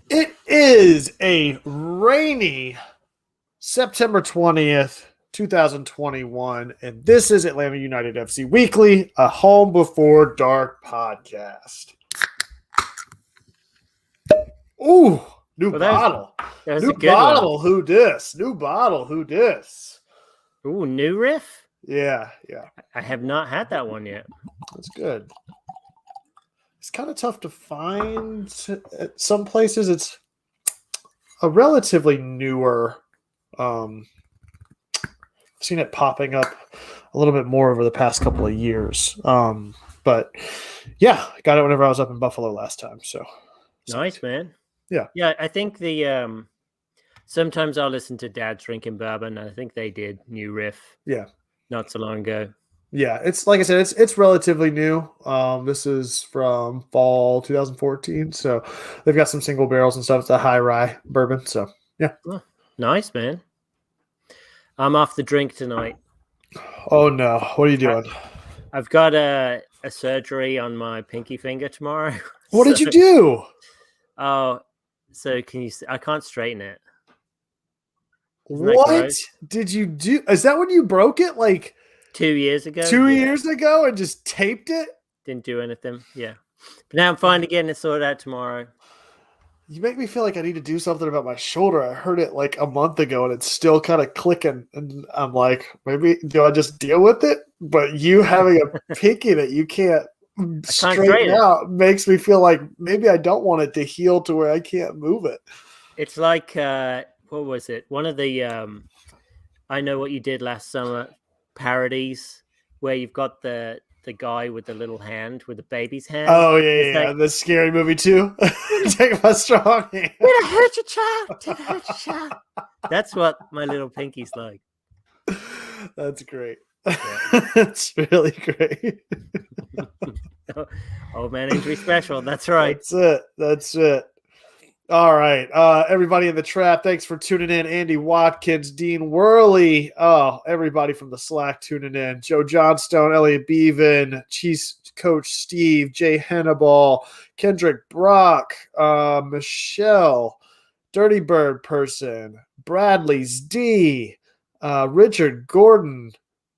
It is a rainy September 20th, 2021, and this is Atlanta United FC Weekly, a Home Before Dark podcast. Ooh, new bottle. That was New a good bottle, one. who dis? New bottle, who dis? Ooh, new riff? Yeah. I have not had that one yet. That's good. It's kind of tough to find at some places. It's a relatively newer. I've seen it popping up a little bit more over the past couple of years. But yeah, I got it whenever I was up in Buffalo last time. So Nice, man. Yeah. I think the sometimes I'll listen to Dad's Drinking Bourbon. I think they did new riff. Yeah. Not so long ago. Yeah, it's like I said, it's relatively new. This is from fall 2014, so they've got some single barrels and stuff. It's a high rye bourbon, so yeah. Oh, nice, man. I'm off the drink tonight. Oh no, what are you doing? I've got a surgery on my pinky finger tomorrow. What did you do? Oh, so can you? I can't straighten it. What did you do? Is that when you broke it? Like 2 years ago? 2 years ago and just taped it? Didn't do anything. Yeah. But now I'm finally getting it sorted out tomorrow. You make me feel like I need to do something about my shoulder. I heard it like a month ago and it's still kind of clicking. And I'm like, maybe do I just deal with it? But you having a pinky that you can't straighten out makes me feel like maybe I don't want it to heal to where I can't move it. It's like, what was it? One of the I Know What You Did Last Summer parodies where you've got the guy with the little hand, with the baby's hand. Oh, yeah. Like, the Scary Movie too. Take my strong hand. Did I hurt your child? Did I hurt your child? That's what my little pinky's like. That's great. Yeah. That's really great. Old man injury special. That's right. That's it. All right. Everybody in the trap, thanks for tuning in. Andy Watkins, Dean Worley. Oh, everybody from the Slack tuning in. Joe Johnstone, Elliot Beaven, Chiefs Coach Steve, Jay Hannibal, Kendrick Brock, Michelle, Dirty Bird Person, Bradley's D, Richard Gordon.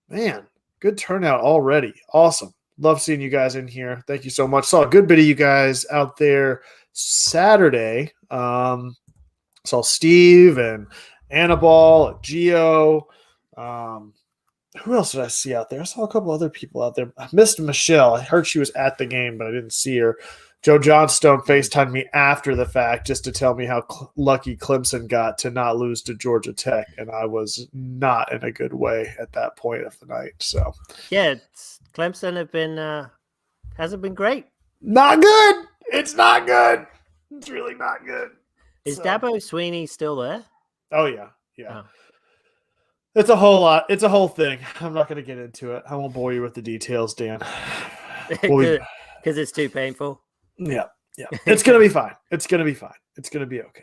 Man, good turnout already. Awesome. Love seeing you guys in here. Thank you so much. Saw a good bit of you guys out there Saturday. Saw Steve and Annabelle, Gio. Who else did I see out there? I saw a couple other people out there. I missed Michelle. I heard she was at the game, but I didn't see her. Joe Johnstone FaceTimed me after the fact just to tell me how lucky Clemson got to not lose to Georgia Tech, and I was not in a good way at that point of the night. So yeah, Clemson hasn't been great. Not good. It's not good. It's really not good. Is Dabo Sweeney still there? Oh, yeah. Oh. It's a whole lot. It's a whole thing. I'm not going to get into it. I won't bore you with the details, Dan. Because it's too painful. Yeah. It's going to be fine. It's going to be fine. It's going to be okay.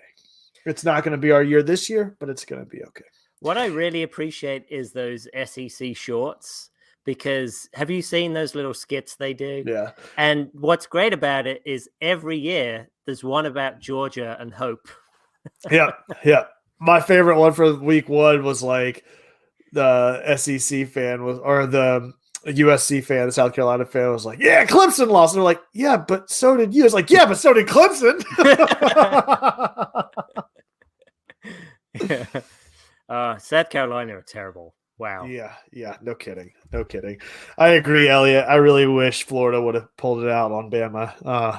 It's not going to be our year this year, but it's going to be okay. What I really appreciate is those SEC shorts. Because have you seen those little skits they do? Yeah. And what's great about it is every year there's one about Georgia and hope. Yeah. My favorite one for week one was like the SEC fan or the USC fan, the South Carolina fan was like, yeah, Clemson lost. And they're like, yeah, but so did you. It's like, yeah, but so did Clemson. South Carolina are terrible. Wow. Yeah. No kidding. I agree, Elliot. I really wish Florida would have pulled it out on Bama.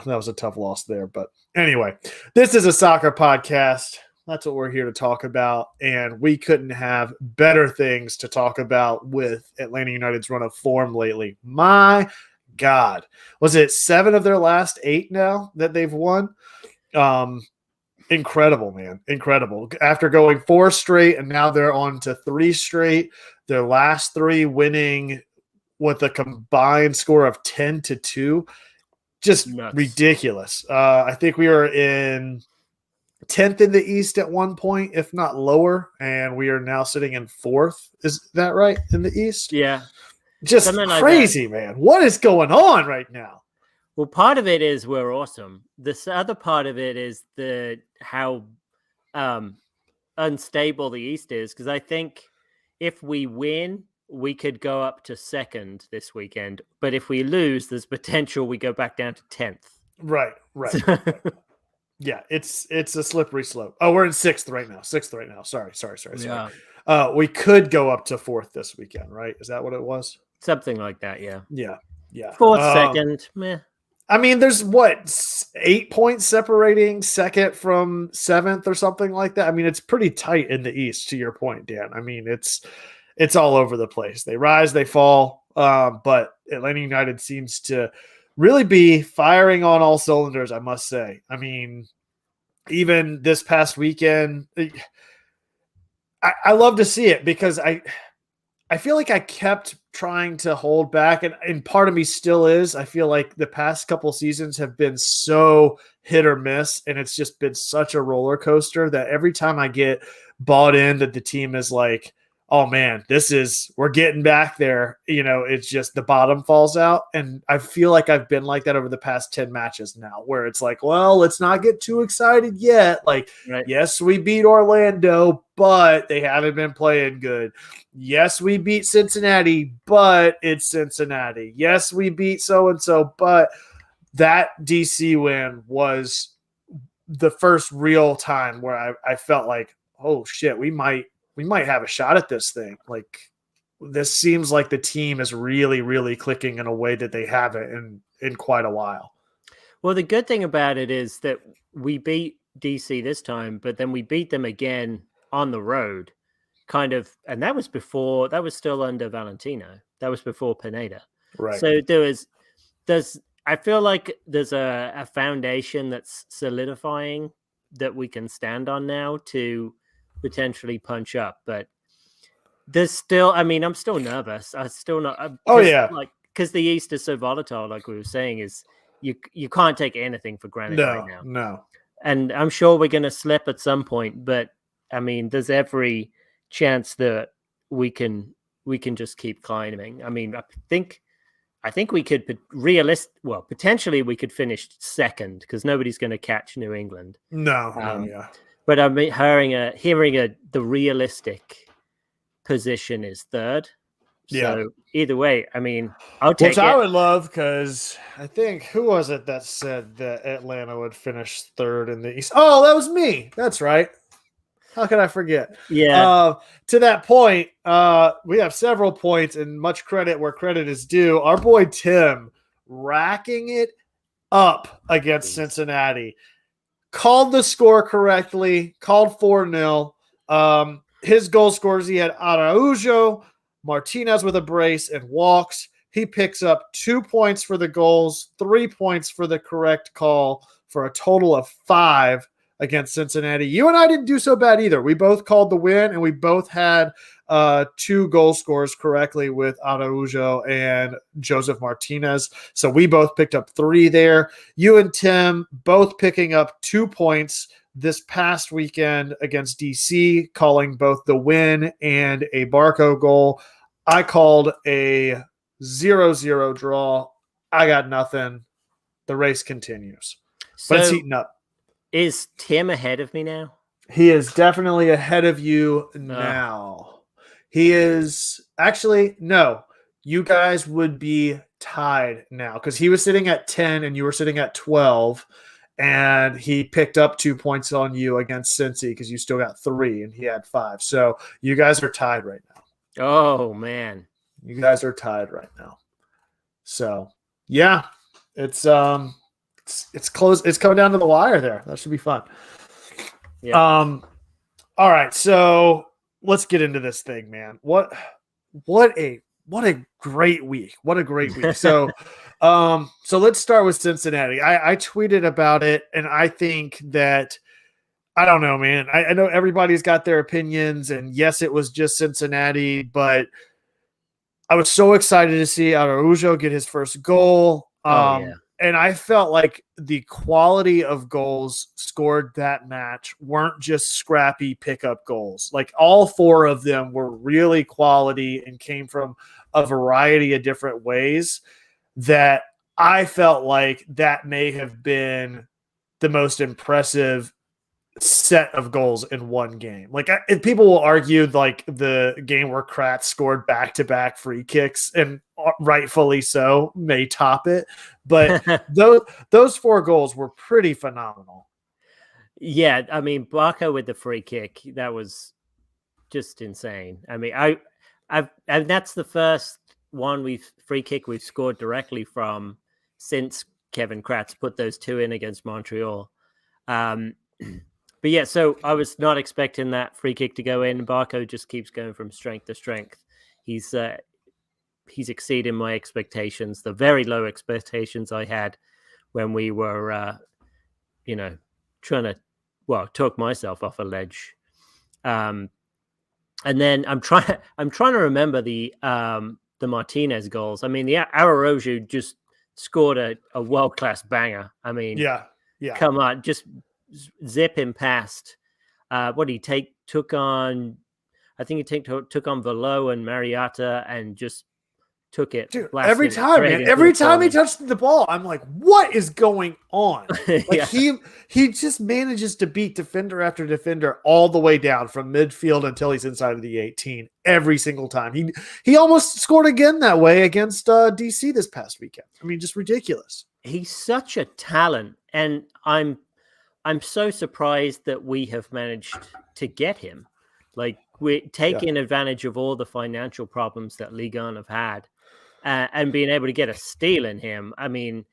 That was a tough loss there. But anyway, this is a soccer podcast. That's what we're here to talk about. And we couldn't have better things to talk about with Atlanta United's run of form lately. My God. Was it 7 of their last 8 now that they've won? Incredible, man. Incredible. After going 4 straight and now they're on to 3 straight, their last 3 winning with a combined score of 10-2. Just nuts. Ridiculous. I think we were in 10th in the East at one point, if not lower, and we are now sitting in 4th. Is that right? In the East? Yeah. Just something crazy, like man. What is going on right now? Well, part of it is we're awesome. This other part of it is how unstable the East is, because I think if we win, we could go up to second this weekend. But if we lose, there's potential we go back down to 10th. Right. Yeah, it's a slippery slope. Oh, we're in sixth right now. Sorry. Yeah. We could go up to fourth this weekend, right? Is that what it was? Something like that, yeah. Yeah. Fourth, second, meh. I mean, there's 8 points separating second from seventh or something like that. I mean, it's pretty tight in the East, to your point, Dan. I mean, it's all over the place. They rise, they fall. But Atlanta United seems to really be firing on all cylinders, I must say. I mean, even this past weekend, I love to see it because I feel like I kept trying to hold back, and part of me still is. I feel like the past couple seasons have been so hit or miss, and it's just been such a roller coaster that every time I get bought in that the team is like, oh man, we're getting back there. It's just the bottom falls out. And I feel like I've been like that over the past 10 matches now, where it's like, well, let's not get too excited yet. Like, right. Yes, we beat Orlando, but they haven't been playing good. Yes, we beat Cincinnati, but it's Cincinnati. Yes, we beat so-and-so, but that DC win was the first real time where I felt like, oh shit, we might have a shot at this thing. Like, this seems like the team is really, really clicking in a way that they haven't in quite a while. Well, the good thing about it is that we beat DC this time, but then we beat them again on the road, kind of, and that was still under Valentino. That was before Pineda. Right. So I feel like there's a foundation that's solidifying that we can stand on now to potentially punch up, but there's still, I mean, I'm still nervous. I'm still not. Because the East is so volatile, like we were saying, is you can't take anything for granted right now. No. And I'm sure we're going to slip at some point, but I mean, there's every chance that we can just keep climbing. I mean, I think we could potentially we could finish second because nobody's going to catch New England. No. But I'm hearing the realistic position is third. So either way, I mean, I'll take it. Which I would love, because I think, who was it that said that Atlanta would finish third in the East? Oh, that was me. That's right. How could I forget? Yeah. To that point, we have several points and much credit where credit is due. Our boy Tim racking it up against Cincinnati. Called the score correctly, called 4-0. His goal scorers, he had Araujo, Martinez with a brace, and walks. He picks up 2 points for the goals, 3 points for the correct call, for a total of 5 against Cincinnati. You and I didn't do so bad either. We both called the win, and we both had 2 goal scores correctly with Araujo and Joseph Martinez. So we both picked up 3 there. You and Tim both picking up 2 points this past weekend against DC, calling both the win and a Barco goal. I called a 0-0 draw. I got nothing. The race continues. But it's heating up. Is Tim ahead of me now? He is definitely ahead of you now. He is actually, no, you guys would be tied now because he was sitting at 10 and you were sitting at 12, and he picked up 2 points on you against Cincy because you still got 3 and he had 5. So you guys are tied right now. Oh, man. You guys are tied right now. So, yeah, it's close. It's coming down to the wire there. That should be fun. Yeah. All right, so let's get into this thing, man. What a great week. What a great week. So so let's start with Cincinnati. I tweeted about it, and I think that, I don't know, man. I know everybody's got their opinions, and yes, it was just Cincinnati, but I was so excited to see Araujo get his first goal. And I felt like the quality of goals scored that match weren't just scrappy pickup goals. Like, all 4 of them were really quality and came from a variety of different ways that I felt like that may have been the most impressive set of goals in one game. Like, if people will argue like the game where Kratz scored back-to-back free kicks, and rightfully so, may top it, but those 4 goals were pretty phenomenal. Yeah, I mean, Barco with the free kick, that was just insane. I mean, and that's the first free kick we've scored directly from since Kevin Kratz put those 2 in against Montreal. But yeah, so I was not expecting that free kick to go in. Barco just keeps going from strength to strength. He's exceeding my expectations, the very low expectations I had when we were, trying to, talk myself off a ledge. And then I'm trying to remember the Martinez goals. I mean, the Araujo just scored a world-class banger. I mean, yeah, come on, just zip him past. What did he took on? I think he took on Velo and Marietta and just took it. Dude, every time, man. Every time he touched the ball, I'm like, what is going on? Like, he just manages to beat defender after defender all the way down from midfield until he's inside of the 18 every single time. He almost scored again that way against DC this past weekend. I mean, just ridiculous. He's such a talent, and I'm so surprised that we have managed to get him. Like, we're taking advantage of all the financial problems that Ligue 1 have had. And being able to get a steal in him, I mean,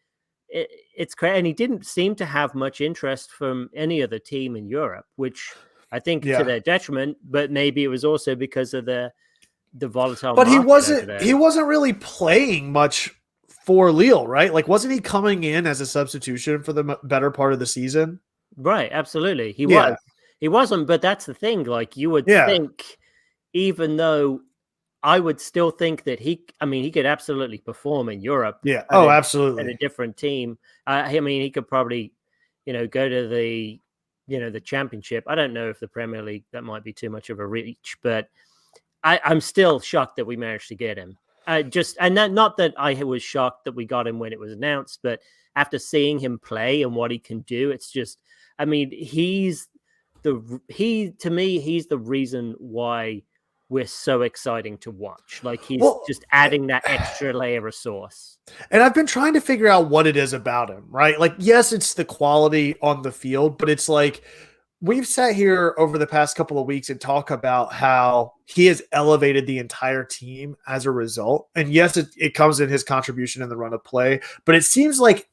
it's crazy. And he didn't seem to have much interest from any other team in Europe, which I think to their detriment. But maybe it was also because of the volatile. But he wasn't really playing much for Lille, right? Like, wasn't he coming in as a substitution for the better part of the season? Right, absolutely, he was. He wasn't, but that's the thing. Like, you would think, even though. I would still think that he could absolutely perform in Europe. Yeah. Oh, absolutely. At a different team. I mean, he could probably, go to the championship. I don't know if the Premier League, that might be too much of a reach, but I'm still shocked that we managed to get him. Not that I was shocked that we got him when it was announced, but after seeing him play and what he can do, it's just, I mean, he's the reason why we're so exciting to watch. Like, he's just adding that extra layer of sauce. And I've been trying to figure out what it is about him, right? Like, yes, it's the quality on the field, but it's like, we've sat here over the past couple of weeks and talk about how he has elevated the entire team as a result. And yes, it comes in his contribution in the run of play, but it seems like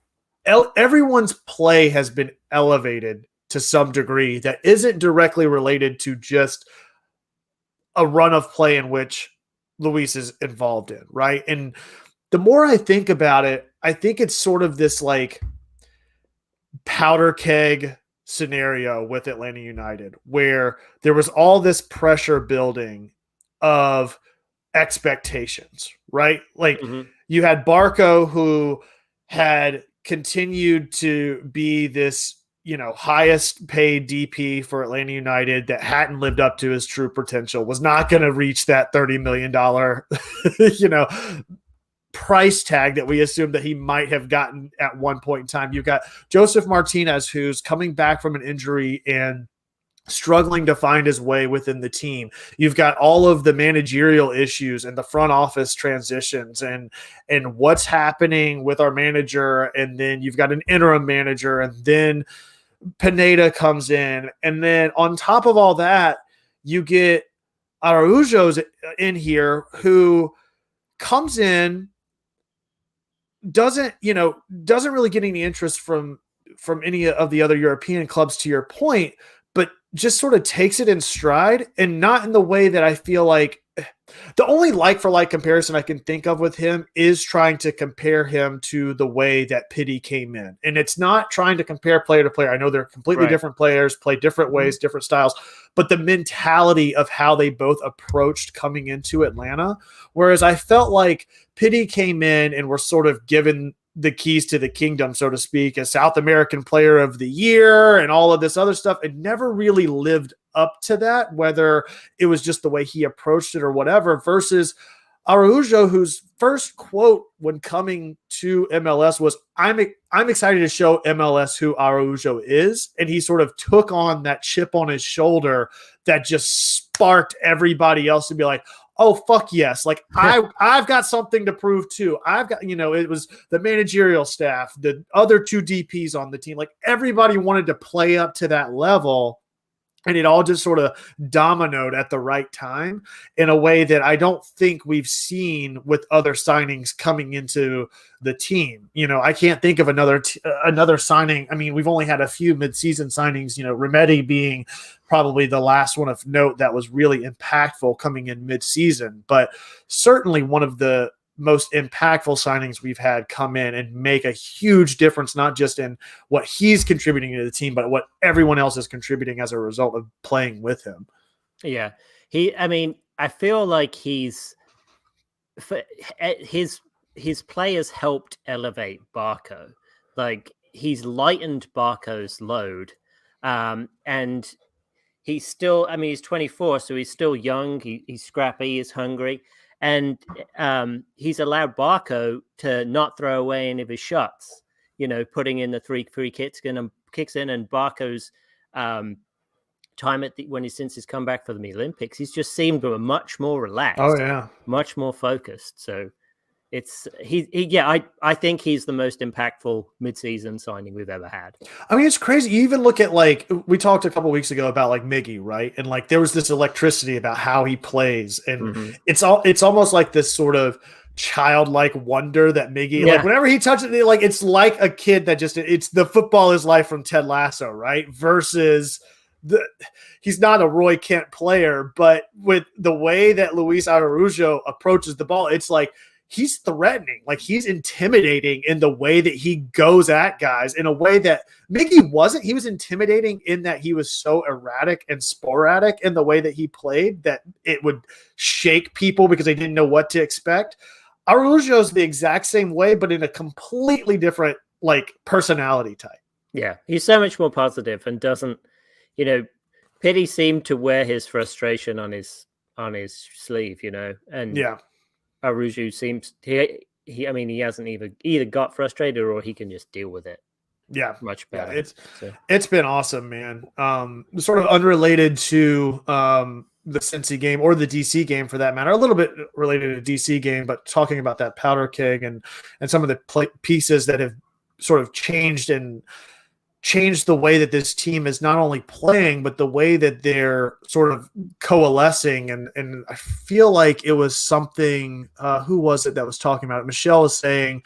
everyone's play has been elevated to some degree that isn't directly related to just a run of play in which Luis is involved in, right? And the more I think about it, I think it's sort of this like powder keg scenario with Atlanta United, where there was all this pressure building of expectations, right? Like, you had Barco, who had continued to be this, highest paid DP for Atlanta United that hadn't lived up to his true potential, was not going to reach that $30 million, price tag that we assumed that he might have gotten at one point in time. You've got Joseph Martinez, who's coming back from an injury and struggling to find his way within the team. You've got all of the managerial issues and the front office transitions and what's happening with our manager. And then you've got an interim manager, and then Pineda comes in. And then on top of all that, you get Araujo's in here, who comes in, doesn't really get any interest from any of the other European clubs, to your point, but just sort of takes it in stride, and not in the way that I feel like the only like for like comparison I can think of with him is trying to compare him to the way that Pity came in. And it's not trying to compare player to player. I know they're completely different players, play different ways, different styles, but the mentality of how they both approached coming into Atlanta. Whereas I felt like Pity came in and were sort of given the keys to the kingdom, so to speak, as South American Player of the Year and all of this other stuff. It never really lived up to that, whether it was just the way he approached it or whatever, versus Araujo, whose first quote when coming to MLS was, I'm excited to show MLS who Araujo is. And he sort of took on that chip on his shoulder that just sparked everybody else to be like, oh, fuck yes. Like I've got something to prove too. I've got, it was the managerial staff, the other two DPs on the team. Like everybody wanted to play up to that level. And it all just sort of dominoed at the right time in a way that I don't think we've seen with other signings coming into the team. I can't think of another signing. I mean, we've only had a few midseason signings, Remedi being probably the last one of note that was really impactful coming in midseason, but certainly one of the most impactful signings we've had come in and make a huge difference, not just in what he's contributing to the team, but what everyone else is contributing as a result of playing with him. Yeah. I feel like his players helped elevate Barco. Like he's lightened Barco's load. And he's still, he's 24, so he's still young. He's scrappy, he's hungry. And he's allowed Barco to not throw away any of his shots, putting in the three free kicks in, and Barco's time since he's come back for the Olympics, he's just seemed much more relaxed. Oh yeah, much more focused. So I think he's the most impactful midseason signing we've ever had. I mean, it's crazy. You even look at we talked a couple weeks ago about Miggy, right? And there was this electricity about how he plays, and it's almost like this sort of childlike wonder that Miggy, whenever he touches it, it's like a kid that it's the football is life from Ted Lasso, right? Versus he's not a Roy Kent player, but with the way that Luis Araujo approaches the ball, it's like he's threatening, he's intimidating in the way that he goes at guys in a way that Miggy wasn't. He was intimidating in that he was so erratic and sporadic in the way that he played that it would shake people because they didn't know what to expect. Araujo's the exact same way, but in a completely different personality type. Yeah, he's so much more positive and doesn't, Pity seemed to wear his frustration on his sleeve, and yeah. Araujo seems he hasn't either got frustrated or he can just deal with it. Yeah, much better. Yeah, it's been awesome, man. Sort of unrelated to the Cincy game or the DC game for that matter, a little bit related to DC game, but talking about that powder keg and some of the pieces that have sort of changed the way that this team is not only playing, but the way that they're sort of coalescing. And I feel like it was something, who was it that was talking about it? Michelle was saying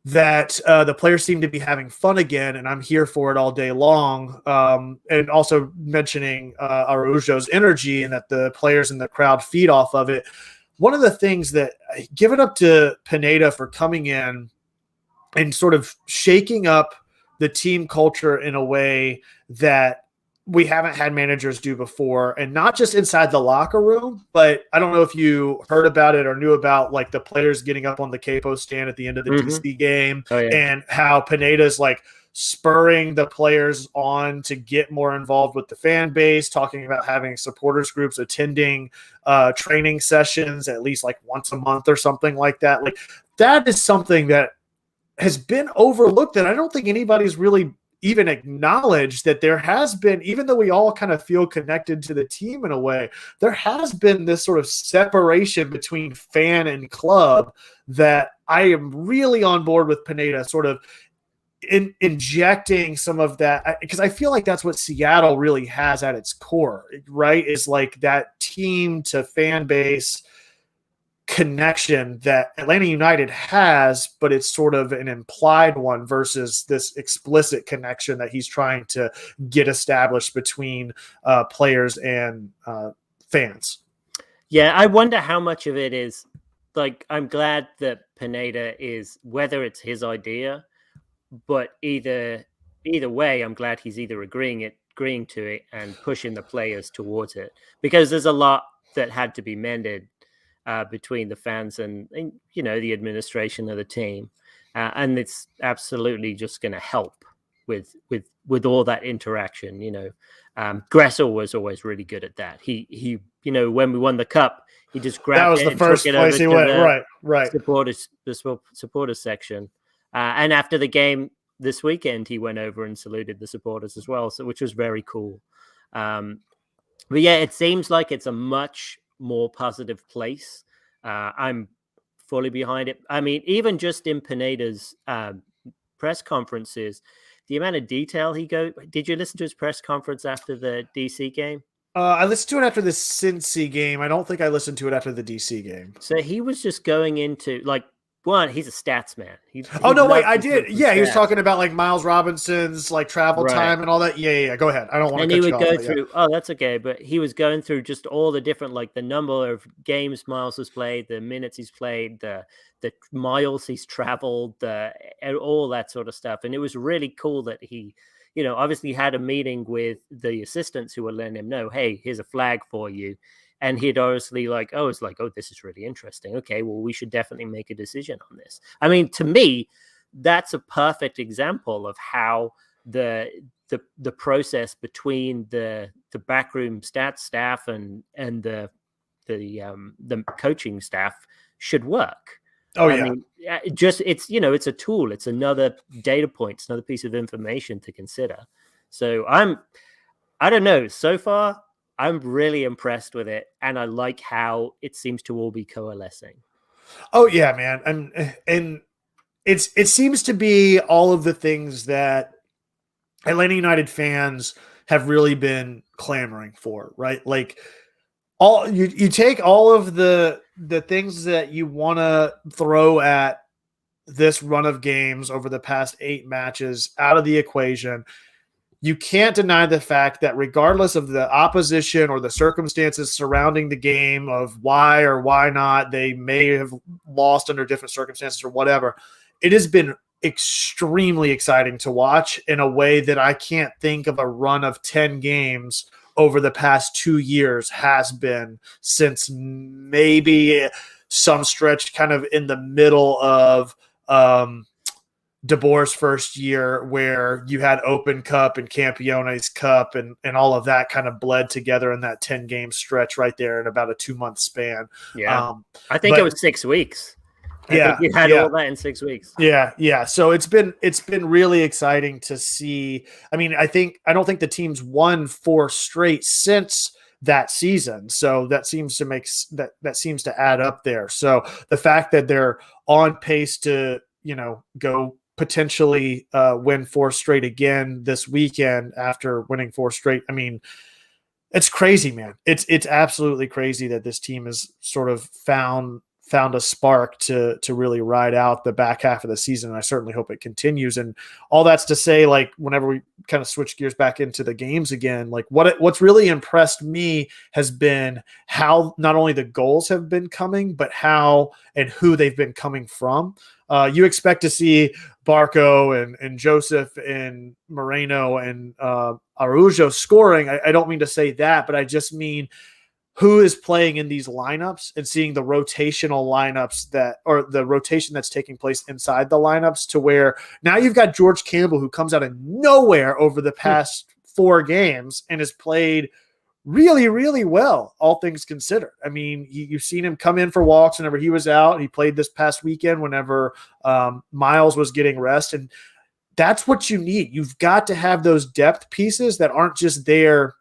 that the players seem to be having fun again, and I'm here for it all day long. And also mentioning Araujo's energy and that the players in the crowd feed off of it. One of the things that give it up to Pineda for coming in and sort of shaking up the team culture in a way that we haven't had managers do before, and not just inside the locker room, but I don't know if you heard about it or knew about the players getting up on the capo stand at the end of the DC game. Oh, yeah. And how Pineda's spurring the players on to get more involved with the fan base, talking about having supporters groups attending training sessions at least once a month or something like that. That is something that has been overlooked, and I don't think anybody's really even acknowledged that there has been, even though we all kind of feel connected to the team in a way, there has been this sort of separation between fan and club that I am really on board with Pineda sort of injecting some of that, because I feel like that's what Seattle really has at its core, right? Is that team to fan base connection that Atlanta United has, but it's sort of an implied one versus this explicit connection that he's trying to get established between players and fans. Yeah, I wonder how much of it is I'm glad that Pineda is, whether it's his idea, but either way, I'm glad he's either agreeing to it and pushing the players towards it, because there's a lot that had to be mended between the fans and the administration of the team, and it's absolutely just going to help with all that interaction. Gressel was always really good at that. He when we won the cup, he just grabbed that was it the and first took it place over he to went. the Right. supporters section. And after the game this weekend, he went over and saluted the supporters as well, which was very cool. But yeah, it seems like it's a much more positive place. I'm fully behind it. I mean, even just in Pineda's press conferences, the amount of detail he go. Did you listen to his press conference after the DC game? I listened to it after the Cincy game. I don't think I listened to it after the DC game. So he was just going into he's a stats man. Oh no, wait, I loves did. Yeah, he was talking about like Miles Robinson's like travel time and all that. Yeah. Go ahead. I don't want to. And cut he would you go off, through. Yeah. Oh, that's okay. But he was going through just all the different, like the number of games Miles has played, the minutes he's played, the miles he's traveled, all that sort of stuff. And it was really cool that he, obviously had a meeting with the assistants who were letting him know, hey, here's a flag for you. And he'd obviously this is really interesting. Okay, well, we should definitely make a decision on this. I mean, to me, that's a perfect example of how the process between the backroom stats staff and the coaching staff should work. Oh I yeah. mean, it's a tool. It's another data point. It's another piece of information to consider. So I don't know. So far, I'm really impressed with it, and I like how it seems to all be coalescing. Oh yeah, man, and it seems to be all of the things that Atlanta United fans have really been clamoring for, right? Like you take all of the things that you want to throw at this run of games over the past 8 matches out of the equation. You can't deny the fact that regardless of the opposition or the circumstances surrounding the game of why or why not they may have lost under different circumstances or whatever, it has been extremely exciting to watch in a way that I can't think of a run of 10 games over the past 2 years has been since maybe some stretch kind of in the middle of DeBoer's first year where you had Open Cup and Campione's Cup and all of that kind of bled together in that 10-game stretch right there in about a 2-month span. Yeah. I think it was 6 weeks. I think you had all that in 6 weeks. Yeah. So it's been really exciting to see. I mean, I don't think the team's won 4 straight since that season. So that seems to add up there. So the fact that they're on pace to, go potentially win 4 straight again this weekend after winning 4 straight. I mean, it's crazy, man. It's absolutely crazy that this team has sort of found a spark to really ride out the back half of the season. And I certainly hope it continues. And all that's to say, like, whenever we kind of switch gears back into the games again, like what's really impressed me has been how not only the goals have been coming, but how and who they've been coming from. You expect to see Barco and Joseph and Moreno and Araujo scoring. I don't mean to say that, but I just mean who is playing in these lineups and seeing the rotational lineups or the rotation that's taking place inside the lineups to where now you've got George Campbell who comes out of nowhere over the past 4 games and has played really, really well, all things considered. I mean, you've seen him come in for walks whenever he was out. He played this past weekend whenever Miles was getting rest. And that's what you need. You've got to have those depth pieces that aren't just there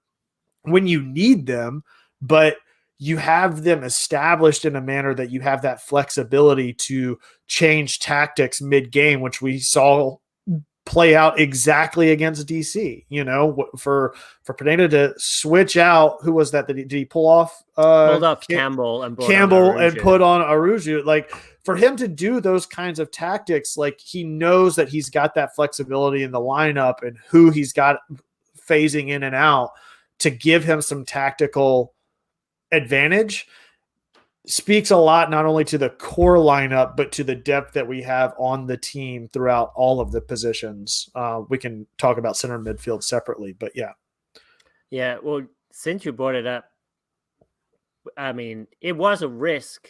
when you need them, but you have them established in a manner that you have that flexibility to change tactics mid-game, which we saw play out exactly against DC. For Pineda to switch out, who was that? Did he pull off? Pulled off Campbell and put on Araujo. Like, for him to do those kinds of tactics, like, he knows that he's got that flexibility in the lineup and who he's got phasing in and out to give him some tactical advantage. Speaks a lot not only to the core lineup, but to the depth that we have on the team throughout all of the positions. We can talk about center midfield separately, but yeah. Yeah, well, since you brought it up, I mean, it was a risk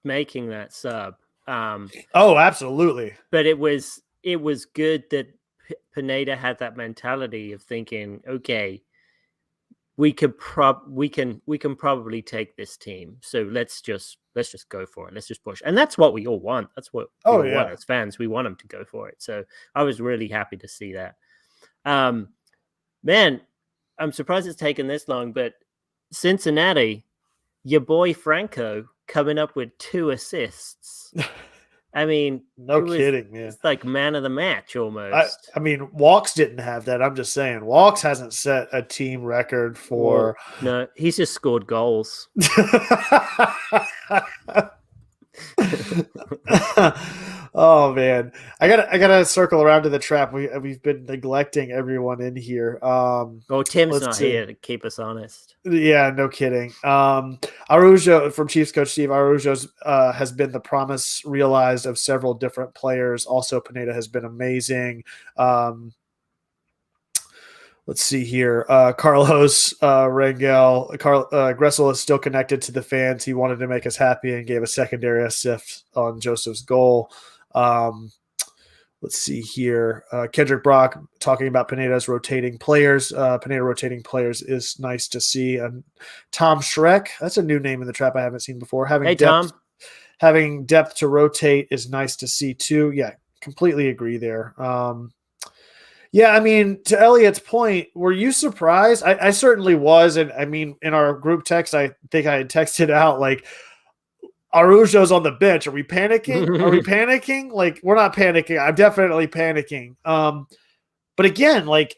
making that sub. Oh, absolutely. But it was good that Pineda had that mentality of thinking, okay, we can probably take this team. So let's just go for it. Let's just push. And that's what we all want. That's what we all want as fans. We want them to go for it. So I was really happy to see that. Man, I'm surprised it's taken this long, but Cincinnati, your boy Franco coming up with 2 assists. I mean, no kidding, man. It's like man of the match almost. I mean, Walks didn't have that. I'm just saying, Walks hasn't set a team record for. No, he's just scored goals. Oh man, I gotta circle around to the trap. We've been neglecting everyone in here. Tim's not here to keep us honest. Yeah, no kidding. Araujo from Chiefs coach Steve Araujo has been the promise realized of several different players. Also, Pineda has been amazing. Let's see here. Carlos Rangel. Gressel is still connected to the fans. He wanted to make us happy and gave a secondary assist on Joseph's goal. Let's see here. Kendrick Brock talking about Pineda's rotating players. Pineda rotating players is nice to see. Tom Schreck, that's a new name in the trap I haven't seen before. Having depth to rotate is nice to see too. Yeah, completely agree there. Yeah, I mean, to Elliot's point, were you surprised? I certainly was. And I mean, in our group text, I think I had texted out like, Araujo's on the bench. Are we panicking? Are we panicking? Like, we're not panicking. I'm definitely panicking. But again, like,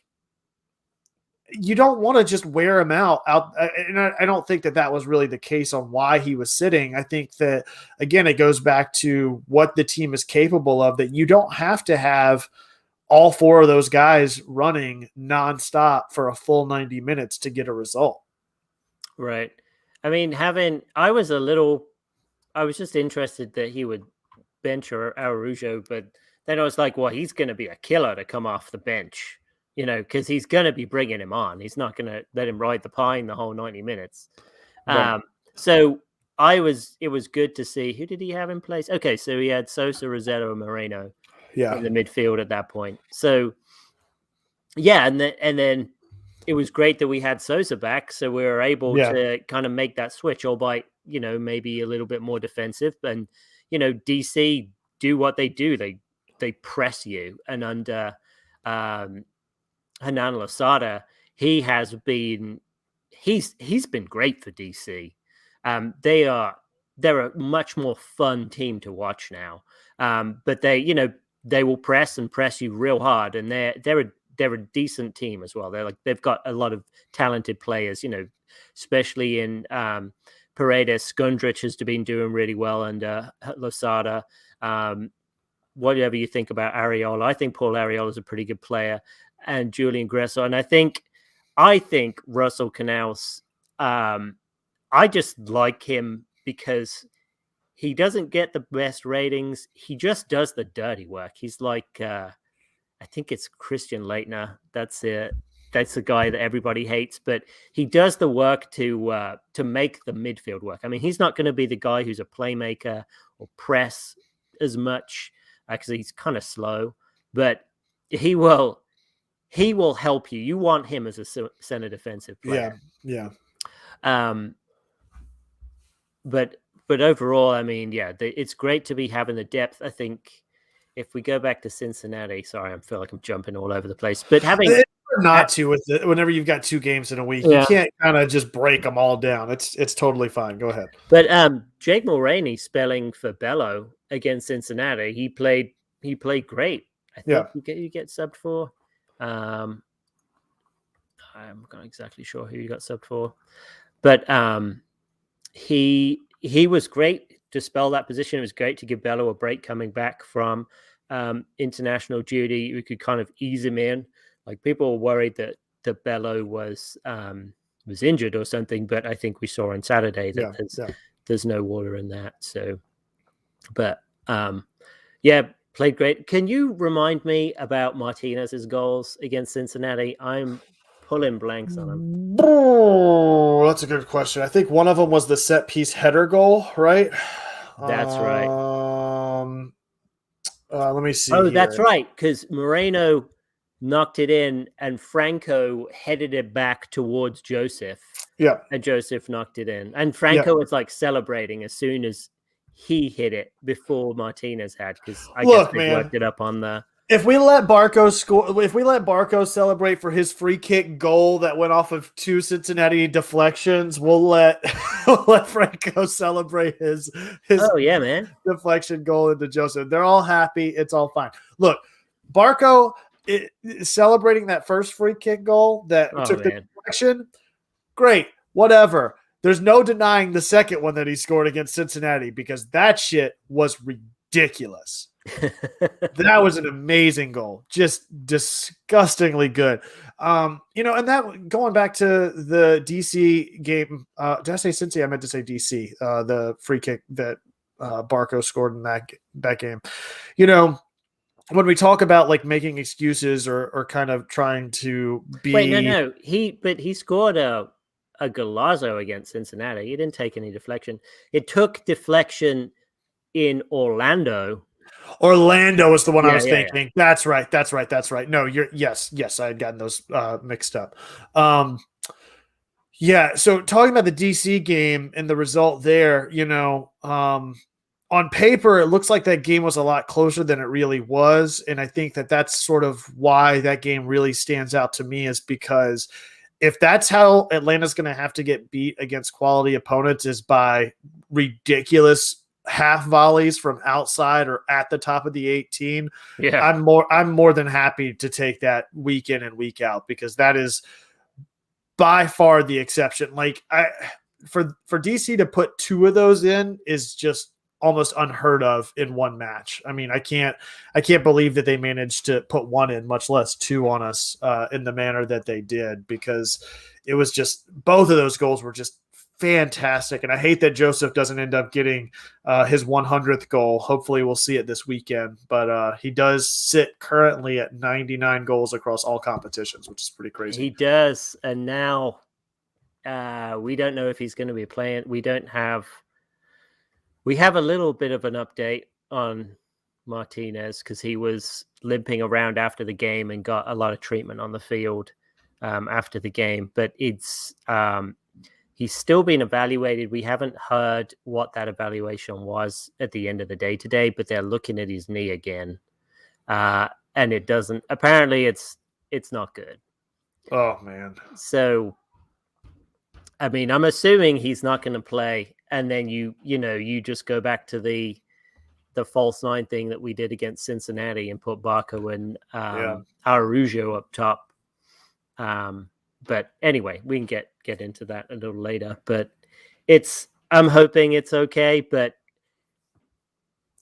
you don't want to just wear him out. And I don't think that was really the case on why he was sitting. I think that, again, it goes back to what the team is capable of, that you don't have to have all 4 of those guys running nonstop for a full 90 minutes to get a result. Right. I mean, I was just interested that he would bench Araujo, but then I was like, well, he's going to be a killer to come off the bench, because he's going to be bringing him on. He's not going to let him ride the pine the whole 90 minutes. Right. So it was good to see. Who did he have in place? Okay, so he had Sosa, Rossetto, and Moreno in the midfield at that point. So, yeah, and then it was great that we had Sosa back, so we were able to kind of make that switch, albeit, maybe a little bit more defensive. And, DC do what they do. They press you. And under Hernan Losada, he's been great for DC. They're a much more fun team to watch now. But they will press you real hard, and they're a decent team as well. They've got a lot of talented players, especially in Paredes. Skundrich has been doing really well under Losada. Whatever you think about Areola, I think Paul Areola is a pretty good player, and Julian Gressel. And I think Russell Canals, I just like him because he doesn't get the best ratings. He just does the dirty work. He's like, I think it's Christian Leitner. That's it. That's the guy that everybody hates, but he does the work to make the midfield work. I mean, he's not going to be the guy who's a playmaker or press as much because he's kind of slow, but he will help you. You want him as a center defensive player. Yeah. But overall, I mean, it's great to be having the depth. I think if we go back to Cincinnati, sorry, I feel like I'm jumping all over the place, but having not to with it whenever you've got 2 games in a week, you can't kind of just break them all down. It's totally fine. Go ahead. But Jake Mulroney spelling for Bello against Cincinnati, he played great. I think you get subbed for. I'm not exactly sure who you got subbed for, but he was great to spell that position. It was great to give Bello a break coming back from international duty. We could kind of ease him in. Like, people were worried that Bello was injured or something, but I think we saw on Saturday that there's no water in that. So, but played great. Can you remind me about Martinez's goals against Cincinnati? I'm pulling blanks on them. Oh, that's a good question. I think one of them was the set piece header goal, right? That's right. Let me see. Oh, that's right. Because Moreno knocked it in, and Franco headed it back towards Joseph. Yeah. And Joseph knocked it in. And Yeah. Franco was like celebrating as soon as he hit it before Martinez had, because I guess Look, they man, worked it up on the. if we let Barco celebrate for his free kick goal that went off of 2 Cincinnati deflections, we'll let Franco celebrate his Oh yeah, man. deflection goal into Joseph. They're all happy. It's all fine. Look, Barco celebrating that first free kick goal that took the deflection. Great, whatever. There's no denying the second one that he scored against Cincinnati, because that shit was ridiculous. That was an amazing goal, just disgustingly good. And that, going back to the DC game, did I say Cincy? I meant to say DC. The free kick that Barco scored in that game. When we talk about like making excuses or kind of trying to be. Wait, no, he scored a golazo against Cincinnati. He didn't take any deflection. It took deflection in Orlando. Orlando was the one I was thinking. Yeah. That's right. No, yes, I had gotten those mixed up. So talking about the DC game and the result there, on paper, it looks like that game was a lot closer than it really was. And I think that that's sort of why that game really stands out to me, is because if that's how Atlanta's going to have to get beat against quality opponents, is by ridiculous half volleys from outside or at the top of the 18, I'm more than happy to take that week in and week out, because that is by far the exception. Like for DC to put 2 of those in is just almost unheard of in one match. I mean, I can't believe that they managed to put 1 in, much less 2 on us in the manner that they did, because it was just, both of those goals were just fantastic. And I hate that Joseph doesn't end up getting his 100th goal. Hopefully we'll see it this weekend, but he does sit currently at 99 goals across all competitions, which is pretty crazy. He does. And now we don't know if he's going to be playing. We have a little bit of an update on Martinez, because he was limping around after the game and got a lot of treatment on the field after the game. But it's he's still being evaluated. We haven't heard what that evaluation was at the end of the day today, but they're looking at his knee again, and it doesn't. Apparently, it's not good. Oh man! So, I mean, I'm assuming he's not going to play. And then you just go back to the false 9 thing that we did against Cincinnati and put Barco and Araujo up top. But anyway, we can get into that a little later. But I'm hoping it's okay, but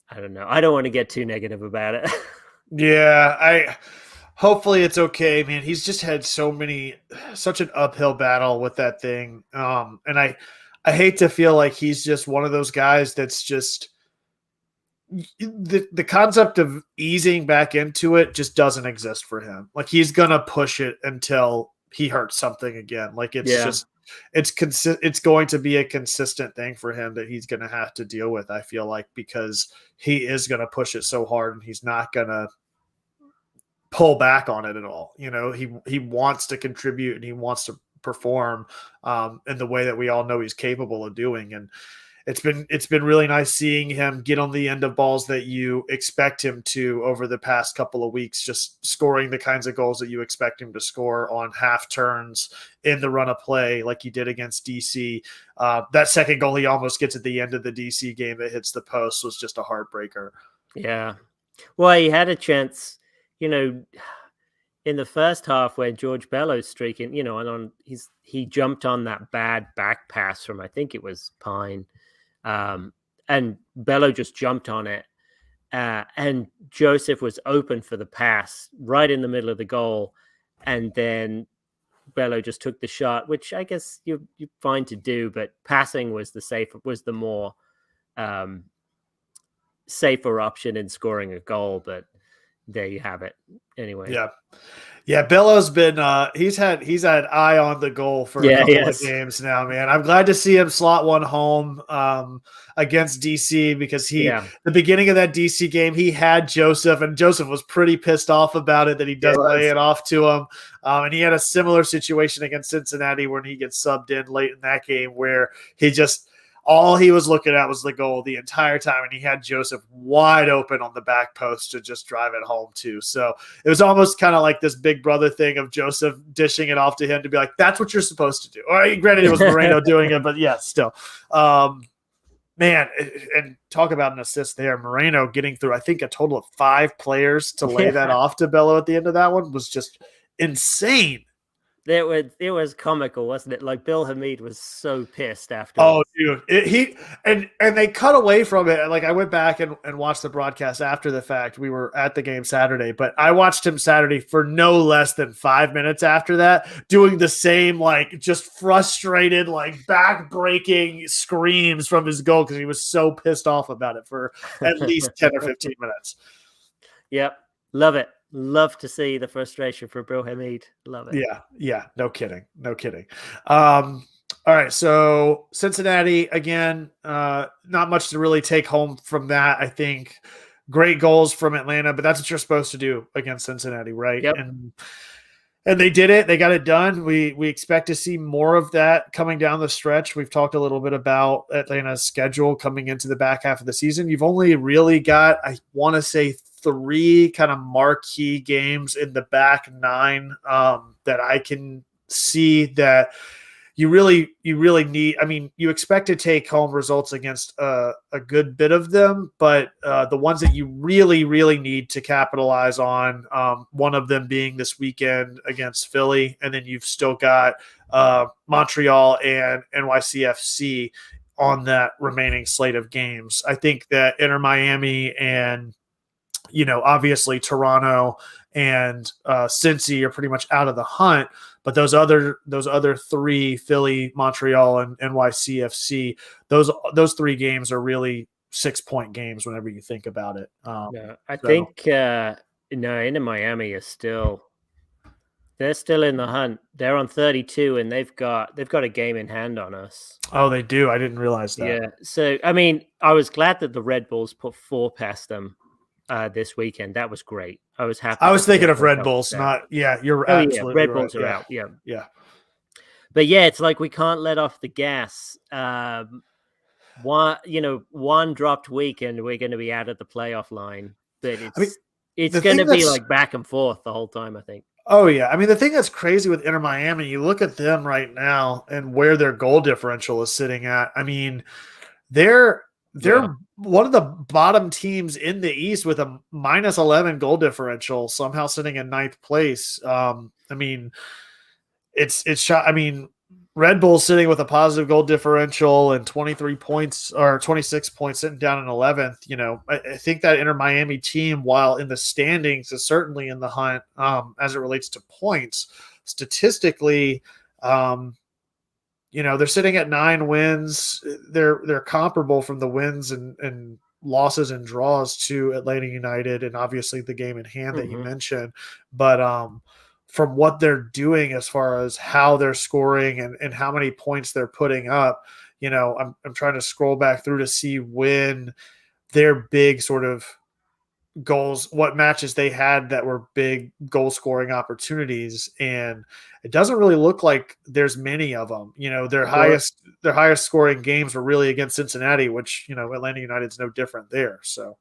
I don't know. I don't want to get too negative about it. Yeah, hopefully it's okay, man. He's just had such an uphill battle with that thing. And I hate to feel like he's just one of those guys that's just the concept of easing back into it just doesn't exist for him. Like, he's going to push it until he hurts something again. Like, it's going to be a consistent thing for him that he's going to have to deal with, I feel like, because he is going to push it so hard and he's not going to pull back on it at all. He wants to contribute and he wants to perform in the way that we all know he's capable of doing. And it's been really nice seeing him get on the end of balls that you expect him to over the past couple of weeks, just scoring the kinds of goals that you expect him to score on half turns in the run of play, like he did against DC. That second goal he almost gets at the end of the DC game that hits the post was just a heartbreaker. Yeah. Well, he had a chance, in the first half where George Bello's streaking, and he jumped on that bad back pass from, I think it was Pine. And Bello just jumped on it. And Joseph was open for the pass right in the middle of the goal. And then Bello just took the shot, which I guess you're fine to do, but passing was the more safer option in scoring a goal. But there you have it. Anyway. Yeah. Yeah, Bello's been he's had eye on the goal for a Yeah, couple of yes. games now, man. I'm glad to see him slot one home against DC because the beginning of that DC game, he had Joseph, and Joseph was pretty pissed off about it that he doesn't lay it off to him. And he had a similar situation against Cincinnati when he gets subbed in late in that game where he just all he was looking at was the goal the entire time, and he had Joseph wide open on the back post to just drive it home too. So it was almost kind of like this big brother thing of Joseph dishing it off to him to be like, that's what you're supposed to do. All right, granted, it was Moreno doing it, but yeah, still. Man, and talk about an assist there. Moreno getting through, I think, a total of 5 players to lay that off to Bello at the end of that one was just insane. It was comical, wasn't it? Like Bill Hamid was so pissed after. Oh, dude, and they cut away from it. Like I went back and watched the broadcast after the fact. We were at the game Saturday, but I watched him Saturday for no less than 5 minutes after that, doing the same, like just frustrated, like back-breaking screams from his goal because he was so pissed off about it for at least 10 or 15 minutes. Yep, love it. Love to see the frustration for Bill Hamid. Love it. Yeah. No kidding. All right, so Cincinnati again, not much to really take home from that. I think great goals from Atlanta, but that's what you're supposed to do against Cincinnati, right? Yep. And they did it. They got it done. We expect to see more of that coming down the stretch. We've talked a little bit about Atlanta's schedule coming into the back half of the season. You've only really got, I want to say, 3 kind of marquee games in the back 9 that I can see that you really need. I mean, you expect to take home results against a good bit of them, but the ones that you really need to capitalize on, one of them being this weekend against Philly, and then you've still got Montreal and NYCFC on that remaining slate of games. I think that Inter Miami and obviously Toronto and Cincy are pretty much out of the hunt, but those other 3, Philly, Montreal, and NYCFC, those 3 games are really 6-point games whenever you think about it. I think Inter Miami is they're still in the hunt. They're on 32 and they've got a game in hand on us. Oh, they do. I didn't realize that. Yeah. So I mean, I was glad that the Red Bulls put 4 past them this weekend. That was great. I was happy. I was thinking of Red Bulls, not you're absolutely Red right. Bulls are out. Yeah. But yeah, it's like we can't let off the gas. One dropped week and we're going to be out of the playoff line. But it's going to be like back and forth the whole time, I think. Oh yeah, I mean the thing that's crazy with Inter Miami, you look at them right now and where their goal differential is sitting at. I mean, they're one of the bottom teams in the East with a -11 goal differential, somehow sitting in 9th place. I mean, it's shot. I mean, Red Bull sitting with a positive goal differential and 23 points or 26 points sitting down in 11th. I think that Inter Miami team, while in the standings, is certainly in the hunt as it relates to points. Statistically, they're sitting at 9 wins. They're comparable from the wins and losses and draws to Atlanta United and obviously the game in hand that you mentioned. But from what they're doing as far as how they're scoring and how many points they're putting up, I'm trying to scroll back through to see when their big sort of goals, what matches they had that were big goal scoring opportunities, and it doesn't really look like there's many of them. Their highest scoring games were really against Cincinnati, which Atlanta United's no different there. So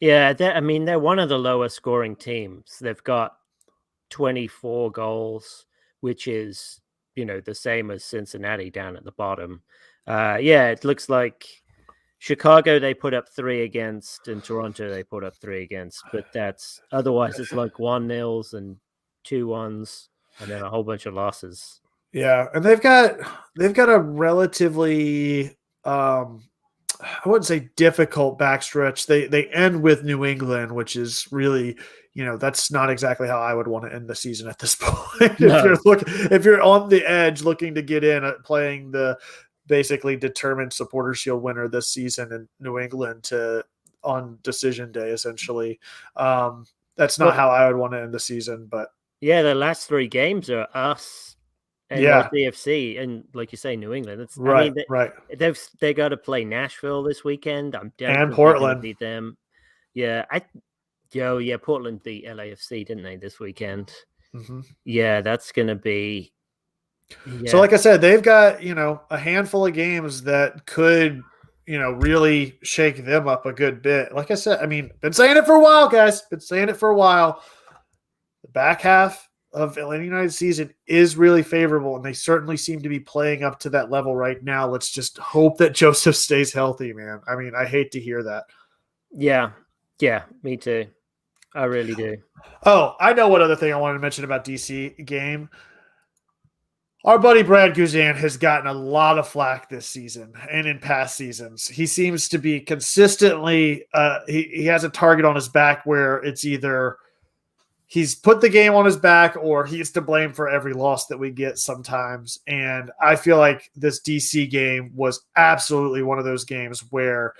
yeah, they're one of the lowest scoring teams. They've got 24 goals, which is the same as Cincinnati down at the bottom. It looks like Chicago they put up 3 against, and Toronto they put up 3 against, but that's otherwise it's like 1-0s and 2-1s and then a whole bunch of losses. Yeah, and they've got a relatively I wouldn't say difficult backstretch. They end with New England, which is really, that's not exactly how I would want to end the season at this point. No. If you're on the edge looking to get in playing the basically determined Supporter Shield winner this season in New England on decision day, essentially. That's not how I would want to end the season, but yeah, the last 3 games are us and yeah, CFC, and like you say, New England. It's right, I mean, right, they got to play Nashville this weekend. I don't and think they're going to Portland. beat them. Yeah, Portland beat LAFC, didn't they, this weekend? Mm-hmm. Yeah, that's going to be. Yeah. So, like I said, they've got a handful of games that could really shake them up a good bit. Like I said, I mean, been saying it for a while, guys. Been saying it for a while. The back half of Atlanta United season is really favorable, and they certainly seem to be playing up to that level right now. Let's just hope that Joseph stays healthy, man. I mean, I hate to hear that. Yeah, me too. I really do. Oh, I know what other thing I wanted to mention about DC game. Our buddy Brad Guzan has gotten a lot of flack this season and in past seasons. He seems to be consistently he has a target on his back where it's either he's put the game on his back or he's to blame for every loss that we get sometimes. And I feel like this DC game was absolutely one of those games where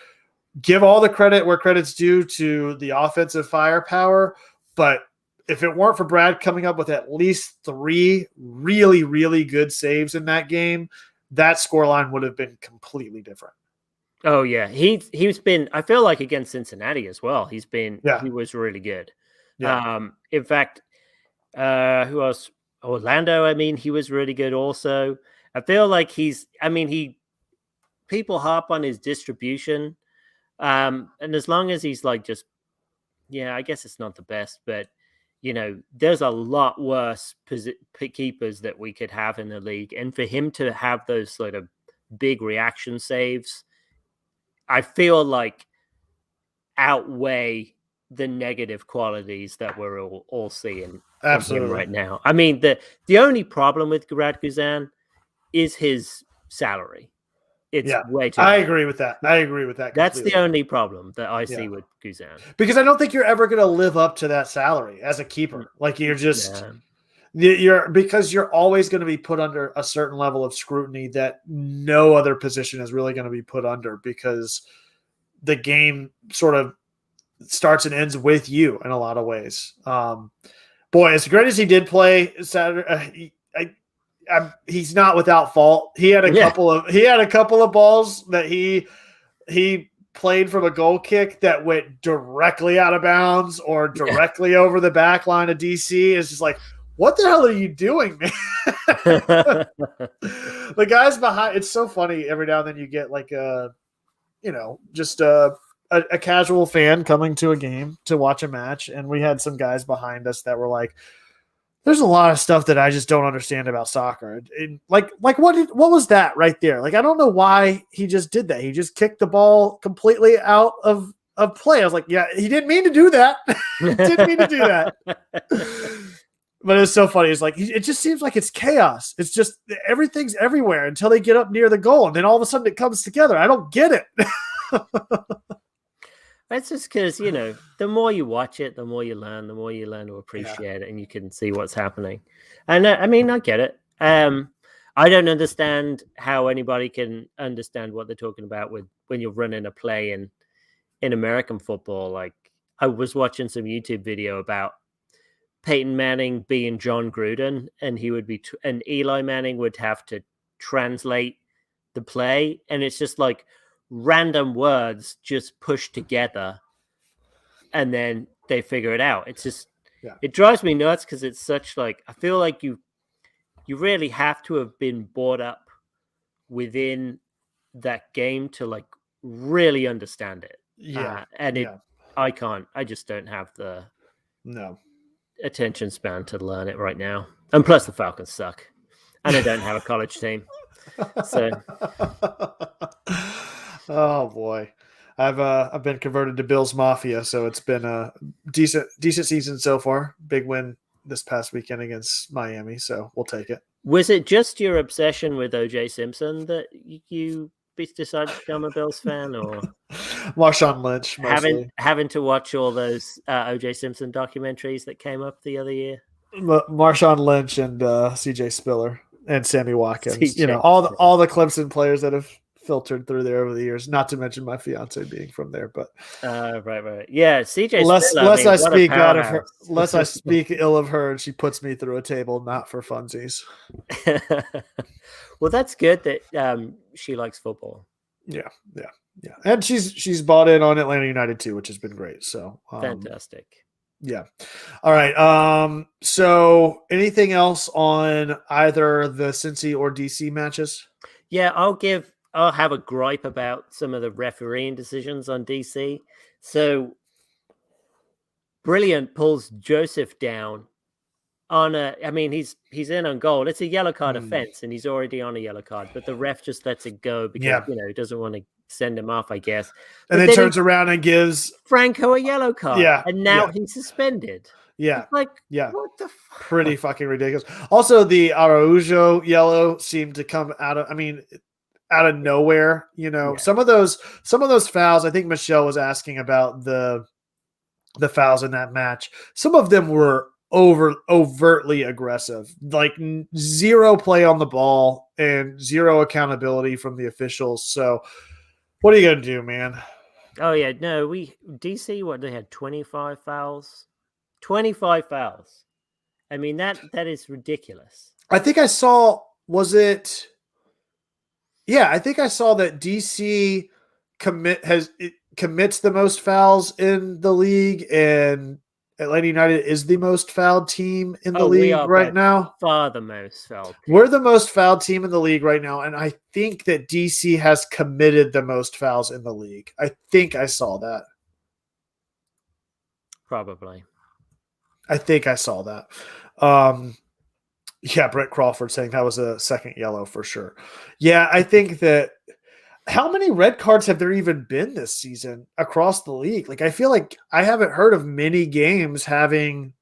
give all the credit where credit's due to the offensive firepower, but if it weren't for Brad coming up with at least 3 really, really good saves in that game, that scoreline would have been completely different. Oh yeah, he's been. I feel like against Cincinnati as well. He was really good. Yeah. In fact, who else? Orlando. I mean, he was really good also. I feel like people harp on his distribution, and as long as he's like just, I guess it's not the best, but. There's a lot worse keepers that we could have in the league. And for him to have those sort of big reaction saves, I feel like outweigh the negative qualities that we're all seeing from him right now. I mean, the only problem with Brad Guzan is his salary. It's way too high. I agree with that. That's the only problem that I see with Guzan. Because I don't think you're ever going to live up to that salary as a keeper. Like you're just because you're always going to be put under a certain level of scrutiny that no other position is really going to be put under because the game sort of starts and ends with you in a lot of ways. Boy, as great as he did play Saturday, he's not without fault. He had a couple of balls that he played from a goal kick that went directly out of bounds or directly over the back line of DC. It's just like, what the hell are you doing, man? The guys behind, it's so funny. Every now and then you get like just a casual fan coming to a game to watch a match. And we had some guys behind us that were like, there's a lot of stuff that I just don't understand about soccer. And like what was that right there? Like, I don't know why he just did that. He just kicked the ball completely out of play. I was like, yeah, he didn't mean to do that. Didn't mean to do that. But it's so funny. It's like, it just seems like it's chaos. It's just everything's everywhere until they get up near the goal. And then all of a sudden it comes together. I don't get it. That's just because, the more you watch it, the more you learn to appreciate it, and you can see what's happening. And I mean, I get it. I don't understand how anybody can understand what they're talking about when you're running a play in American football. Like, I was watching some YouTube video about Peyton Manning being John Gruden, and he would be, and Eli Manning would have to translate the play, and it's just like random words just pushed together and then they figure it out. It's just it drives me nuts because it's such like, I feel like you really have to have been brought up within that game to like really understand it. I just don't have the attention span to learn it right now. And plus the Falcons suck and I don't have a college team. So oh boy, I've been converted to Bills Mafia, so it's been a decent season so far. Big win this past weekend against Miami, so we'll take it. Was it just your obsession with O.J. Simpson that you decided to become a Bills fan, or Marshawn Lynch mostly? Having to watch all those O.J. Simpson documentaries that came up the other year? Marshawn Lynch and C.J. Spiller and Sammy Watkins. CJ. All the Clemson players that have filtered through there over the years. Not to mention my fiance being from there, but right. Yeah, CJ less Spiller, I mean, I what a speak out of her, powerhouse. less I speak ill of her, and she puts me through a table, not for funsies. Well, that's good that she likes football. Yeah, and she's bought in on Atlanta United too, which has been great. So Fantastic. Yeah. All right. So anything else on either the Cincy or DC matches? Yeah, I'll have a gripe about some of the refereeing decisions on DC. So Brilliant pulls Joseph down on I mean, he's in on goal. It's a yellow card offense, and he's already on a yellow card, but the ref just lets it go because he doesn't want to send him off, I guess. And then turns around and gives Franco a yellow card. Yeah. And now he's suspended. Yeah. It's like, yeah. What the fuck? Pretty fucking ridiculous. Also, the Araujo yellow seemed to come out of nowhere. Some of those fouls, I think Michelle was asking about the fouls in that match. Some of them were overtly aggressive, like zero play on the ball and zero accountability from the officials. So what are you going to do, man? Oh yeah, no, DC, what, they had 25 fouls. 25 fouls. I mean, that is ridiculous. I think I saw, I think I saw that DC commits the most fouls in the league, and Atlanta United is the most fouled team in the league right now. Far the most fouled team. We're the most fouled team in the league right now, and I think that DC has committed the most fouls in the league. I think I saw that. Probably. I think I saw that. Brett Crawford saying that was a second yellow for sure. Yeah, I think that. How many red cards have there even been this season across the league? Like, I feel like I haven't heard of many games having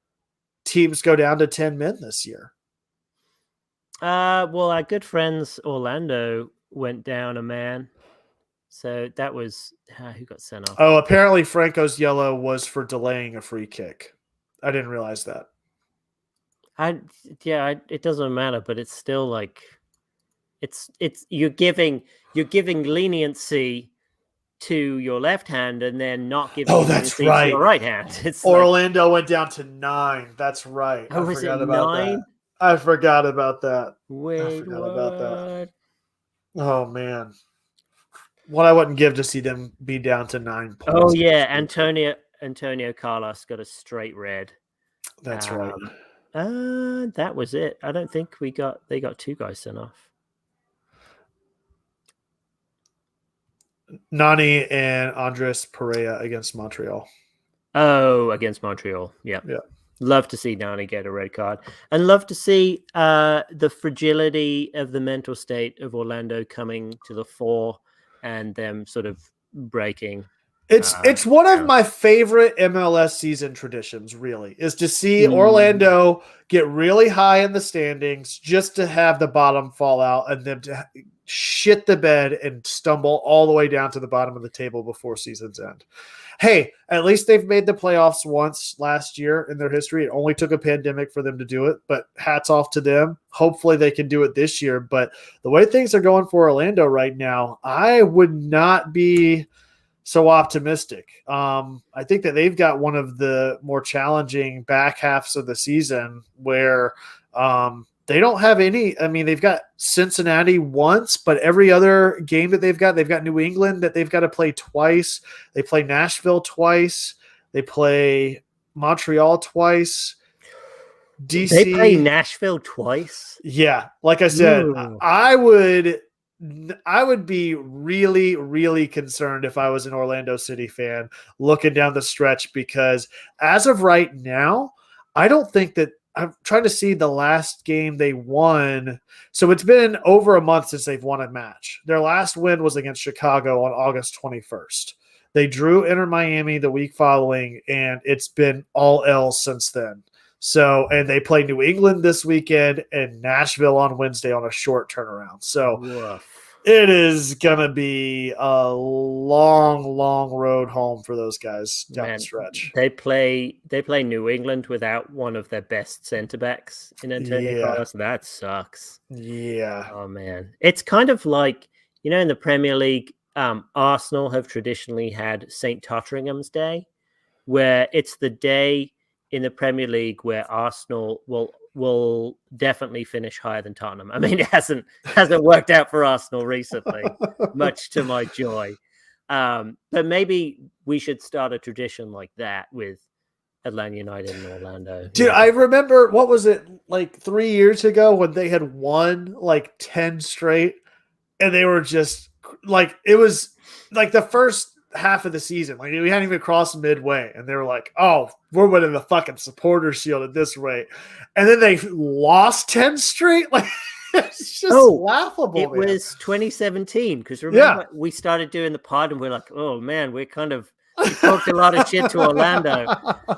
teams go down to 10 men this year. Well, our good friends Orlando went down a man. So that was who got sent off. Oh, apparently Franco's yellow was for delaying a free kick. I didn't realize that. It doesn't matter, but it's still like it's you're giving leniency to your left hand and then not giving leniency to your right hand. It's Orlando went down to 9. That's right. I forgot about 9? That. I forgot about that. Wait, about that. Oh man. What I wouldn't give to see them be down to 9 points. Oh yeah, Antonio Carlos got a straight red. That's right. That was it. I don't think they got 2 guys sent off. Nani and Andres Pereira against Montreal. Oh, against Montreal. Yeah. Love to see Nani get a red card, and love to see the fragility of the mental state of Orlando coming to the fore and them sort of breaking. It's one of my favorite MLS season traditions, really, is to see Orlando get really high in the standings just to have the bottom fall out and them to shit the bed and stumble all the way down to the bottom of the table before season's end. Hey, at least they've made the playoffs once last year in their history. It only took a pandemic for them to do it, but hats off to them. Hopefully they can do it this year. But the way things are going for Orlando right now, I would not be so optimistic. I think that they've got one of the more challenging back halves of the season where they don't have any. I mean, they've got Cincinnati once, but every other game that they've got New England that they've got to play twice. They play Nashville twice. They play Montreal twice. DC. They play Nashville twice? Yeah. Like I said, I would be really, really concerned if I was an Orlando City fan looking down the stretch, because as of right now, I don't think that I'm trying to see the last game they won. So it's been over a month since they've won a match. Their last win was against Chicago on August 21st. They drew Inter Miami the week following, and it's been all L's since then. So, and they play New England this weekend and Nashville on Wednesday on a short turnaround. So it is going to be a long, long road home for those guys down the stretch. They play New England without one of their best center backs in Antonio Carlos. That sucks. Yeah. Oh man. It's kind of like in the Premier League, Arsenal have traditionally had St. Totteringham's Day, where it's the day in the Premier League where Arsenal will definitely finish higher than Tottenham. I mean, it hasn't worked out for Arsenal recently, much to my joy. But maybe we should start a tradition like that with Atlanta United and Orlando. Dude, I remember, what was it, like 3 years ago when they had won like 10 straight, and they were just like, it was like the first half of the season. Like, we hadn't even crossed midway, and they were like, oh, we're winning the fucking supporter shield at this rate. And then they lost 10 straight. Like, it's just laughable. It was 2017, because remember, we started doing the pod and we're like, oh man, we talked a lot of shit to Orlando,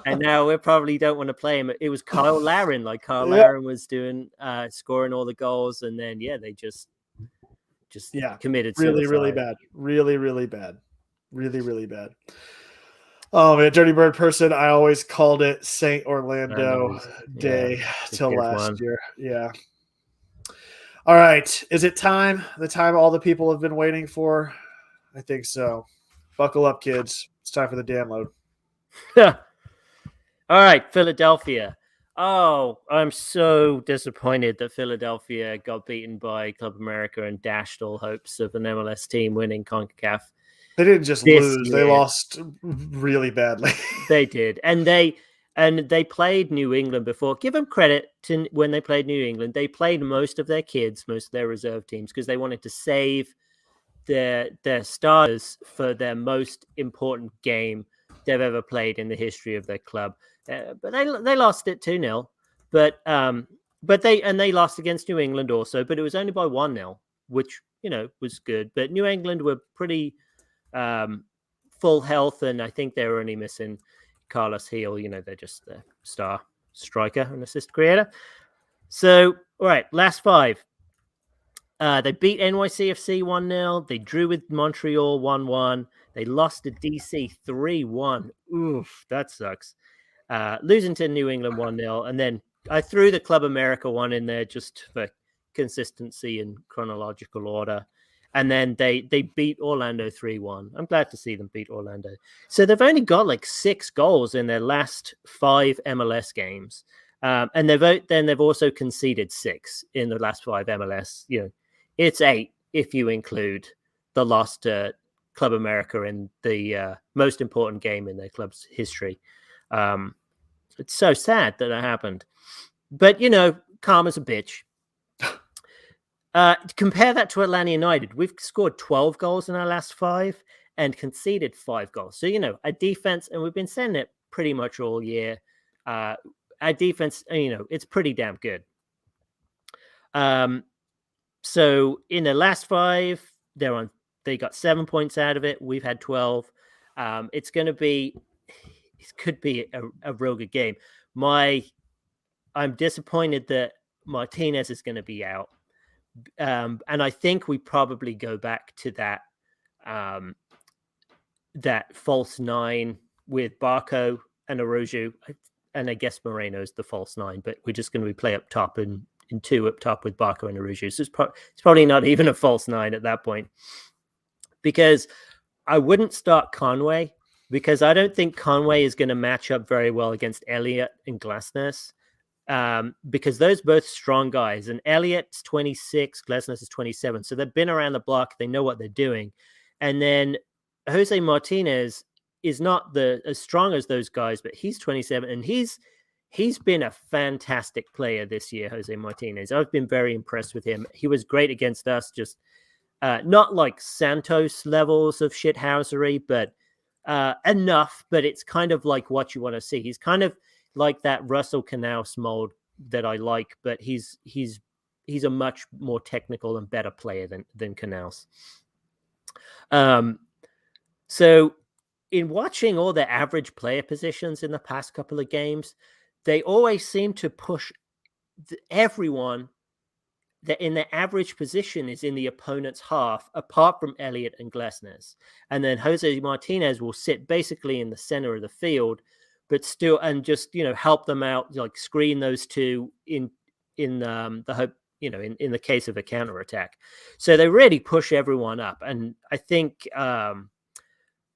and now we probably don't want to play him. It was Kyle Larin. Like, Kyle Larin was doing scoring all the goals, and then they just committed suicide. Really bad. Really bad. Really bad. Oh man, Dirty Bird person, I always called it Saint Orlando Day till last year. Yeah. All right. Is it time? The time all the people have been waiting for? I think so. Buckle up, kids. It's time for the download. All right, Philadelphia. Oh, I'm so disappointed that Philadelphia got beaten by Club America and dashed all hopes of an MLS team winning CONCACAF. They didn't just lose; they lost really badly. They did, and they played New England before. Give them credit to when they played New England. They played most of their reserve teams, because they wanted to save their starters for their most important game they've ever played in the history of their club. But they lost it 2-0. But they lost against New England also, but it was only by 1-0, which was good. But New England were pretty full health, and I think they were only missing Carlos Heel. They're just the star striker and assist creator. So, all right, last 5. They beat NYCFC 1-0. They drew with Montreal 1-1. They lost to DC 3-1. Oof, that sucks. Losing to New England 1-0. And then I threw the Club America one in there just for consistency and chronological order. And then they beat Orlando 3-1. I'm glad to see them beat Orlando. So they've only got like 6 goals in their last 5 MLS games. And they've also conceded 6 in the last 5 MLS. It's 8 if you include the loss to Club America in the most important game in their club's history. It's so sad that happened. But, karma's a bitch. Compare that to Atlanta United. We've scored 12 goals in our last 5 and conceded 5 goals. So, our defense, and we've been saying it pretty much all year, our defense, it's pretty damn good. So in the last 5, they got 7 points out of it. We've had 12. It could be a real good game. I'm disappointed that Martinez is going to be out. And I think we probably go back to that false 9 with Barco and Araujo, and I guess Moreno's the false 9, but we're just going to play up top and in 2 up top with Barco and Araujo. So it's probably not even a false 9 at that point, because I wouldn't start Conway, because I don't think Conway is going to match up very well against Elliott and Glasnes. Because those both strong guys, and Elliott's 26, Glasnes is 27, so they've been around the block, they know what they're doing. And then Jose Martinez is not as strong as those guys, but he's 27, and he's been a fantastic player this year, Jose Martinez. I've been very impressed with him. He was great against us, just not like Santos levels of shithousery, but enough. But it's kind of like what you want to see. He's kind of like that Russell Canals mold that I like, but he's a much more technical and better player than Canals. So in watching all the average player positions in the past couple of games, they always seem to push everyone that in the average position is in the opponent's half, apart from Elliott and Glasnes. And then Jose Martinez will sit basically in the center of the field, but still, and just, help them out, like screen those two in the hope in the case of a counterattack. So they really push everyone up. And I think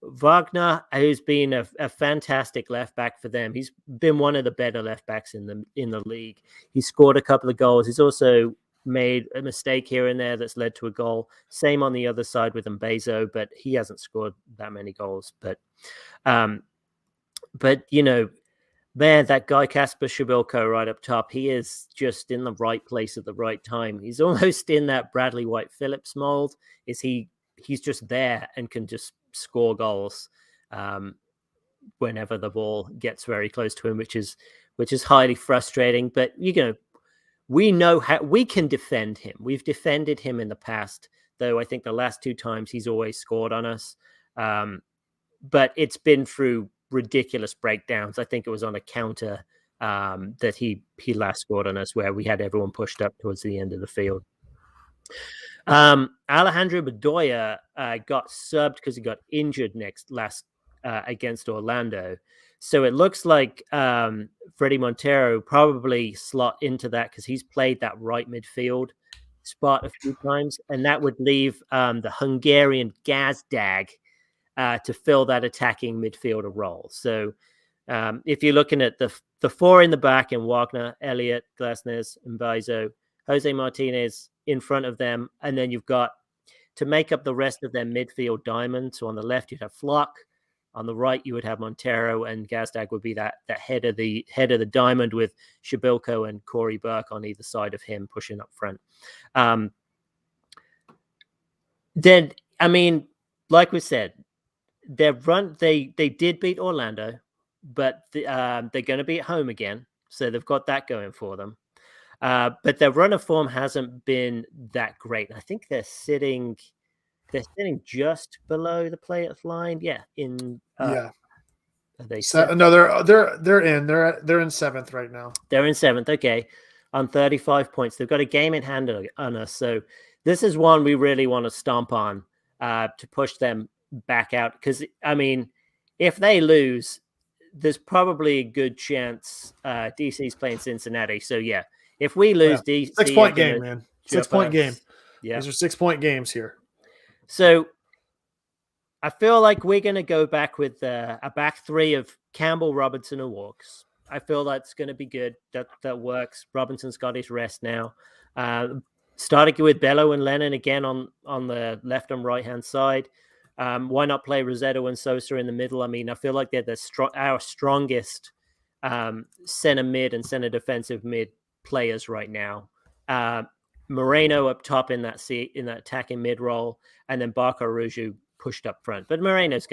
Wagner, who's been a fantastic left back for them, he's been one of the better left backs in the league. He scored a couple of goals. He's also made a mistake here and there that's led to a goal. Same on the other side with Mbezo, but he hasn't scored that many goals. But man, that guy Kasper Shabilko right up top, he is just in the right place at the right time. He's almost in that Bradley White Phillips mold. He's just there and can just score goals whenever the ball gets very close to him, which is highly frustrating. But we know how we can defend him. We've defended him in the past, though I think the last 2 times he's always scored on us. But it's been through ridiculous breakdowns. I think it was on a counter that he last scored on us, where we had everyone pushed up towards the end of the field. Alejandro Bedoya got subbed because he got injured last against Orlando. So it looks like Freddie Montero probably slot into that because he's played that right midfield spot a few times, and that would leave the Hungarian Gazdag to fill that attacking midfielder role. So if you're looking at the 4 in the back in Wagner, Elliott, Glasnes, and Mbezo, Jose Martinez in front of them, and then you've got to make up the rest of their midfield diamond. So on the left you'd have Flock, on the right you would have Montero, and Gazdag would be that head of the diamond with Shabilko and Corey Burke on either side of him pushing up front. Then, I mean, like we said, their run they did beat Orlando, but they're going to be at home again, so they've got that going for them. But their run of form hasn't been that great. I think they're sitting just below the playoff line. Yeah, Are they seventh? No, they're in 7th right now. They're in 7th. Okay, on 35 points. They've got a game in hand on us. So this is one we really want to stomp on to push them back out. Because I mean, if they lose, there's probably a good chance DC's playing Cincinnati. So yeah. If we lose, DC 6-point game, man. 6-point game. Yeah, these are 6-point games here. So I feel like we're going to go back with a back 3 of Campbell, Robinson, and Walks. I feel that's going to be good. That works. Robinson's got his rest now. Starting with Bello and Lennon again on the left and right hand side. Why not play Rossetto and Sosa in the middle? I mean, I feel like they're our strongest center mid and center defensive mid players right now. Moreno up top in that attacking mid role, and then Barco Ruju pushed up front. But Moreno's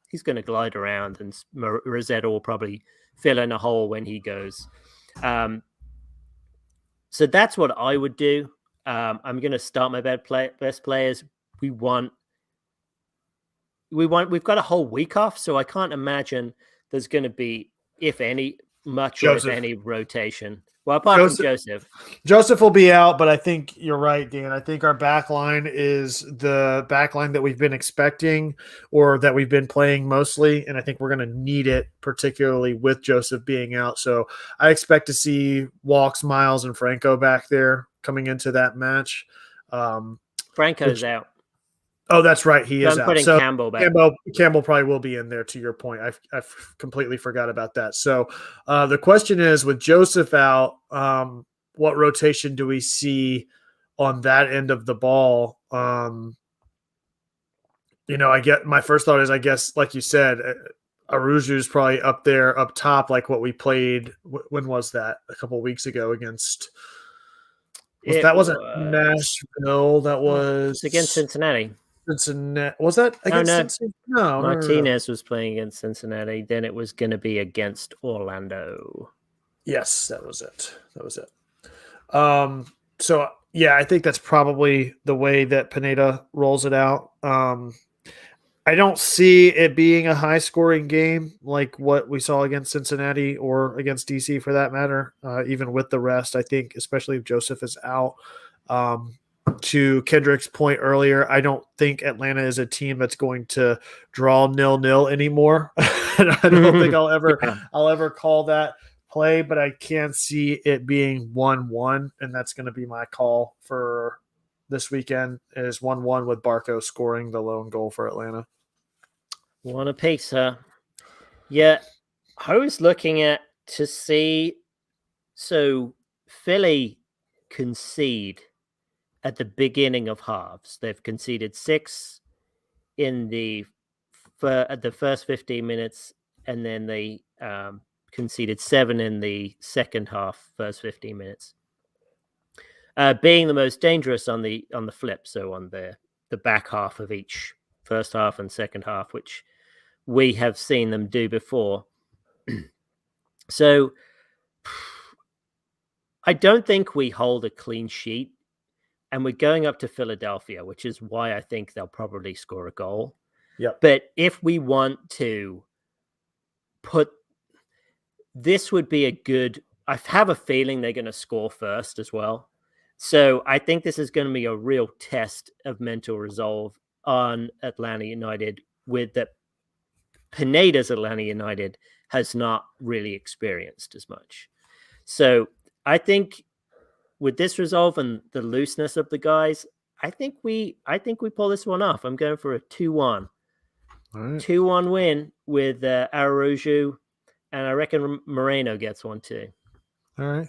he's gonna glide around, and Rossetto will probably fill in a hole when he goes. So that's what I would do. I'm gonna start my best players. We've got a whole week off, so I can't imagine there's gonna be, if any, much or if any rotation. Well, apart from Joseph. Joseph will be out, but I think you're right, Dan. I think our back line is the back line that we've been expecting or that we've been playing mostly, and I think we're going to need it, particularly with Joseph being out. So I expect to see Walks, Miles, and Franco back there coming into that match. Franco's out. Oh, that's right. He is out. Putting so Campbell back. Campbell probably will be in there, to your point. I've completely forgot about that. So the question is, with Joseph out, what rotation do we see on that end of the ball? I get my first thought is, I guess, like you said, Aruju's probably up there, up top, like what we played. When was that? A couple of weeks ago against. That wasn't Nashville. That was against Cincinnati. Cincinnati. Was that against Cincinnati? No. Martinez was playing against Cincinnati. Then it was going to be against Orlando. Yes, that was it. So yeah, I think that's probably the way that Pineda rolls it out. I don't see it being a high-scoring game like what we saw against Cincinnati or against DC for that matter, even with the rest. I think, especially if Joseph is out. To Kendrick's point earlier, I don't think Atlanta is a team that's going to draw 0-0 anymore. And I don't think I'll ever call that play, but I can see it being 1-1, and that's going to be my call for this weekend is 1-1 with Barco scoring the lone goal for Atlanta. One apiece, huh? Yeah, I was looking at to see. So Philly concede at the beginning of halves. They've conceded 6 in at the first 15 minutes, and then they conceded 7 in the second half, first 15 minutes. Being the most dangerous on the flip, so on the back half of each first half and second half, which we have seen them do before. So I don't think we hold a clean sheet, and we're going up to Philadelphia, which is why I think they'll probably score a goal. Yep. But if we want to put, this would be a good, I have a feeling they're going to score first as well. So I think this is going to be a real test of mental resolve on Atlanta United, with that Pineda's Atlanta United has not really experienced as much. So I think with this resolve and the looseness of the guys, I think we pull this one off. I'm going for a 2-1. All right. 2-1 win with Araujo, and I reckon Moreno gets one too. All right.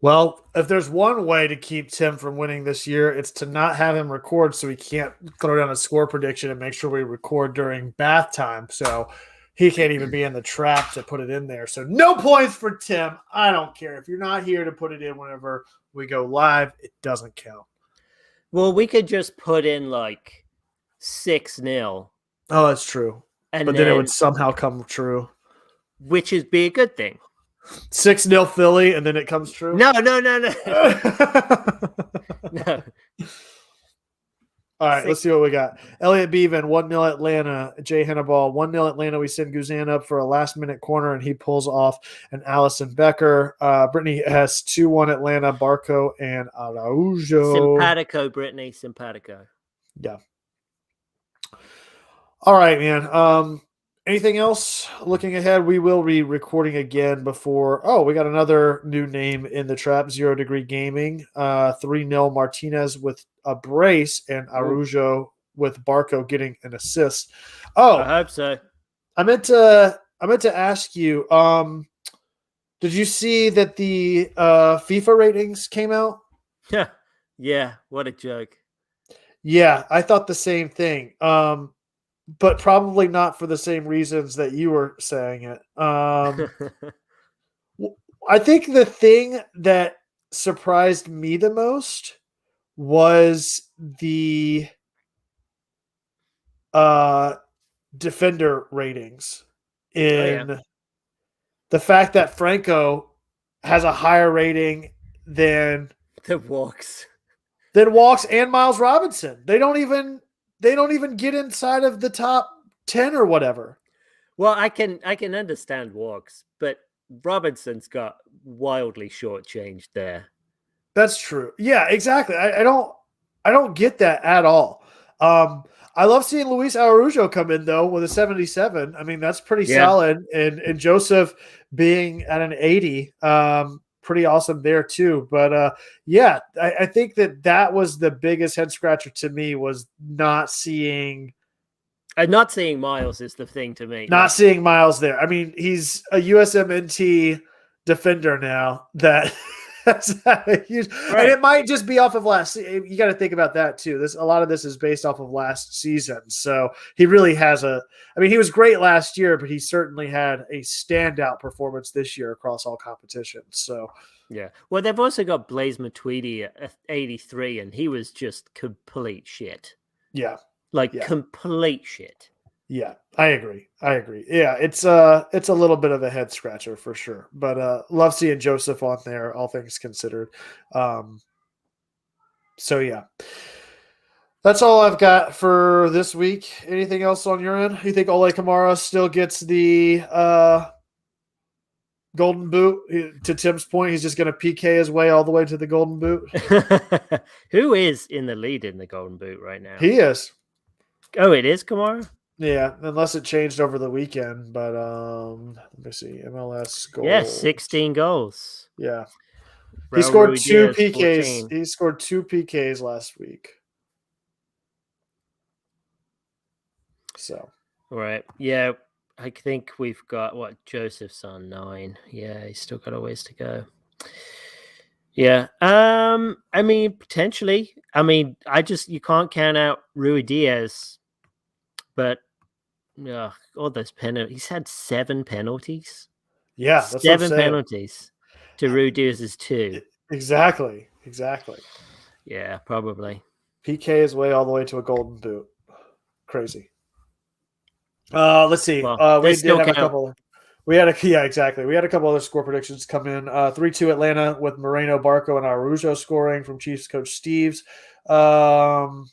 Well, if there's one way to keep Tim from winning this year, it's to not have him record, so he can't throw down a score prediction and make sure we record during bath time. So he can't even be in the trap to put it in there. So no points for Tim. I don't care. If you're not here to put it in whenever we go live, it doesn't count. Well, we could just put in like 6-0. Oh, that's true. And but then it would somehow come true. Which would be a good thing. 6-0 Philly, and then it comes true? No. No. All right, let's see what we got. Elliot Bevan, 1-0 Atlanta. Jay Hannibal, 1-0 Atlanta. We send Guzan up for a last-minute corner, and he pulls off an Allison Becker. Brittany has 2-1 Atlanta, Barco and Araujo. Simpatico, Brittany. Simpatico. Yeah. All right, man. Anything else? Looking ahead, we will be recording again before. Oh, we got another new name in the trap, 0 Degree Gaming. 3-0 Martinez with a brace, and Araujo with Barco getting an assist. Oh, I hope so. I meant to ask you. Did you see that the FIFA ratings came out? Yeah. What a joke. Yeah, I thought the same thing. But probably not for the same reasons that you were saying it. I think the thing that surprised me the most was the defender ratings in the fact that Franco has a higher rating than Walks and Miles Robinson. They don't even get inside of the top 10 or whatever. Well, I can understand Walks, but Robinson's got wildly shortchanged there. That's true. Yeah, exactly. I don't get that at all. I love seeing Luis Araujo come in though with a 77. I mean, that's pretty solid. And Joseph being at an 80, pretty awesome there too. But I think that was the biggest head scratcher to me, was not seeing Miles is the thing to me. Not seeing Miles there. I mean, he's a USMNT defender now that that's a huge, and it might just be off of last. You got to think about that too. A lot of this is based off of last season. So he really has he was great last year, but he certainly had a standout performance this year across all competitions. So yeah. Well, they've also got Blaise Matuidi at 83, and he was just complete shit. Yeah. Complete shit. Yeah, I agree. Yeah, it's a little bit of a head scratcher for sure. But love seeing Joseph on there, all things considered. So yeah. That's all I've got for this week. Anything else on your end? You think Ole Kamara still gets the golden boot? To Tim's point, he's just going to PK his way all the way to the golden boot. Who is in the lead in the golden boot right now? He is. Oh, it is Kamara? Yeah, unless it changed over the weekend. But let me see. MLS goals. Yeah, 16 goals. Yeah. He Raul scored 2 Ruidíaz, PKs. 14. He scored 2 PKs last week. So. Right. Yeah, I think we've got Joseph's on 9. Yeah, he's still got a ways to go. Yeah. I mean, potentially. I mean, you can't count out Ruidíaz, but all those penalties. He's had 7 penalties. Yeah, that's what I'm 7 saying. penalties to Ruidíaz's 2. Exactly. Yeah, probably. PK is way all the way to a golden boot. Crazy. Let's see. Well, We they did still have a count. couple. We had exactly. We had a couple other score predictions come in. 3-2 Atlanta with Moreno, Barco, and Araujo scoring from Chiefs coach Steves. 1-1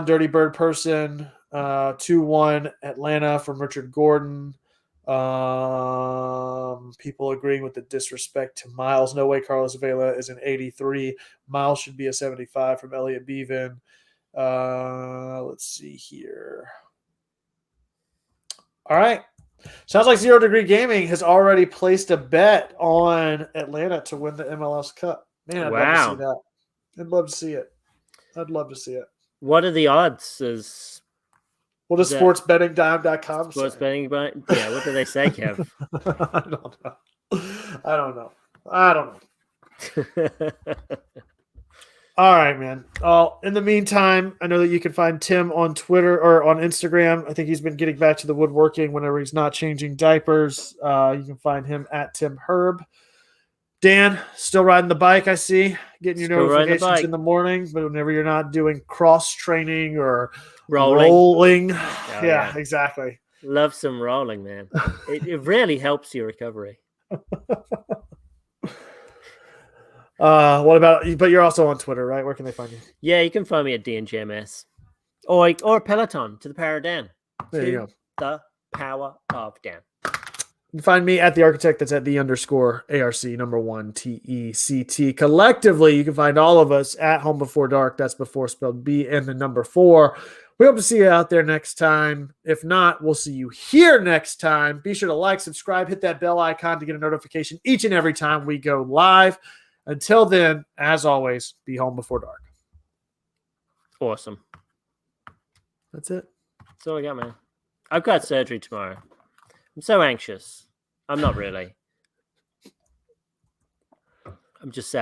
Dirty Bird Person. 2-1 Atlanta from Richard Gordon. People agreeing with the disrespect to Miles. No way Carlos Vela is an 83. Miles should be a 75 from Elliot Bevan. Let's see here. All right. Sounds like 0 Degree Gaming has already placed a bet on Atlanta to win the MLS Cup. Man, I'd love to see that. I'd love to see it. What are the odds? What does sportsbettingdime.com Sports say? betting about? Yeah, what do they say, Kev? I don't know. All right, man. In the meantime, I know that you can find Tim on Twitter or on Instagram. I think he's been getting back to the woodworking whenever he's not changing diapers. You can find him at Tim Herb. Dan, still riding the bike, I see. Getting your notifications in the morning, but whenever you're not doing cross training or rolling. Yeah, exactly. Love some rolling, man. It really helps your recovery. What about you? But you're also on Twitter, right? Where can they find you? Yeah, you can find me at DNGMS. Or Peloton to the power of Dan. There you go. The power of Dan. You can find me at the architect. That's at _ARC1 TECT. Collectively, you can find all of us at Home Before Dark. That's before spelled B and the number 4. We hope to see you out there next time. If not, we'll see you here next time. Be sure to like, subscribe, hit that bell icon to get a notification each and every time we go live. Until then, as always, be home before dark. Awesome. That's it. That's all I got, man. I've got surgery tomorrow. I'm so anxious. I'm not really. I'm just sad.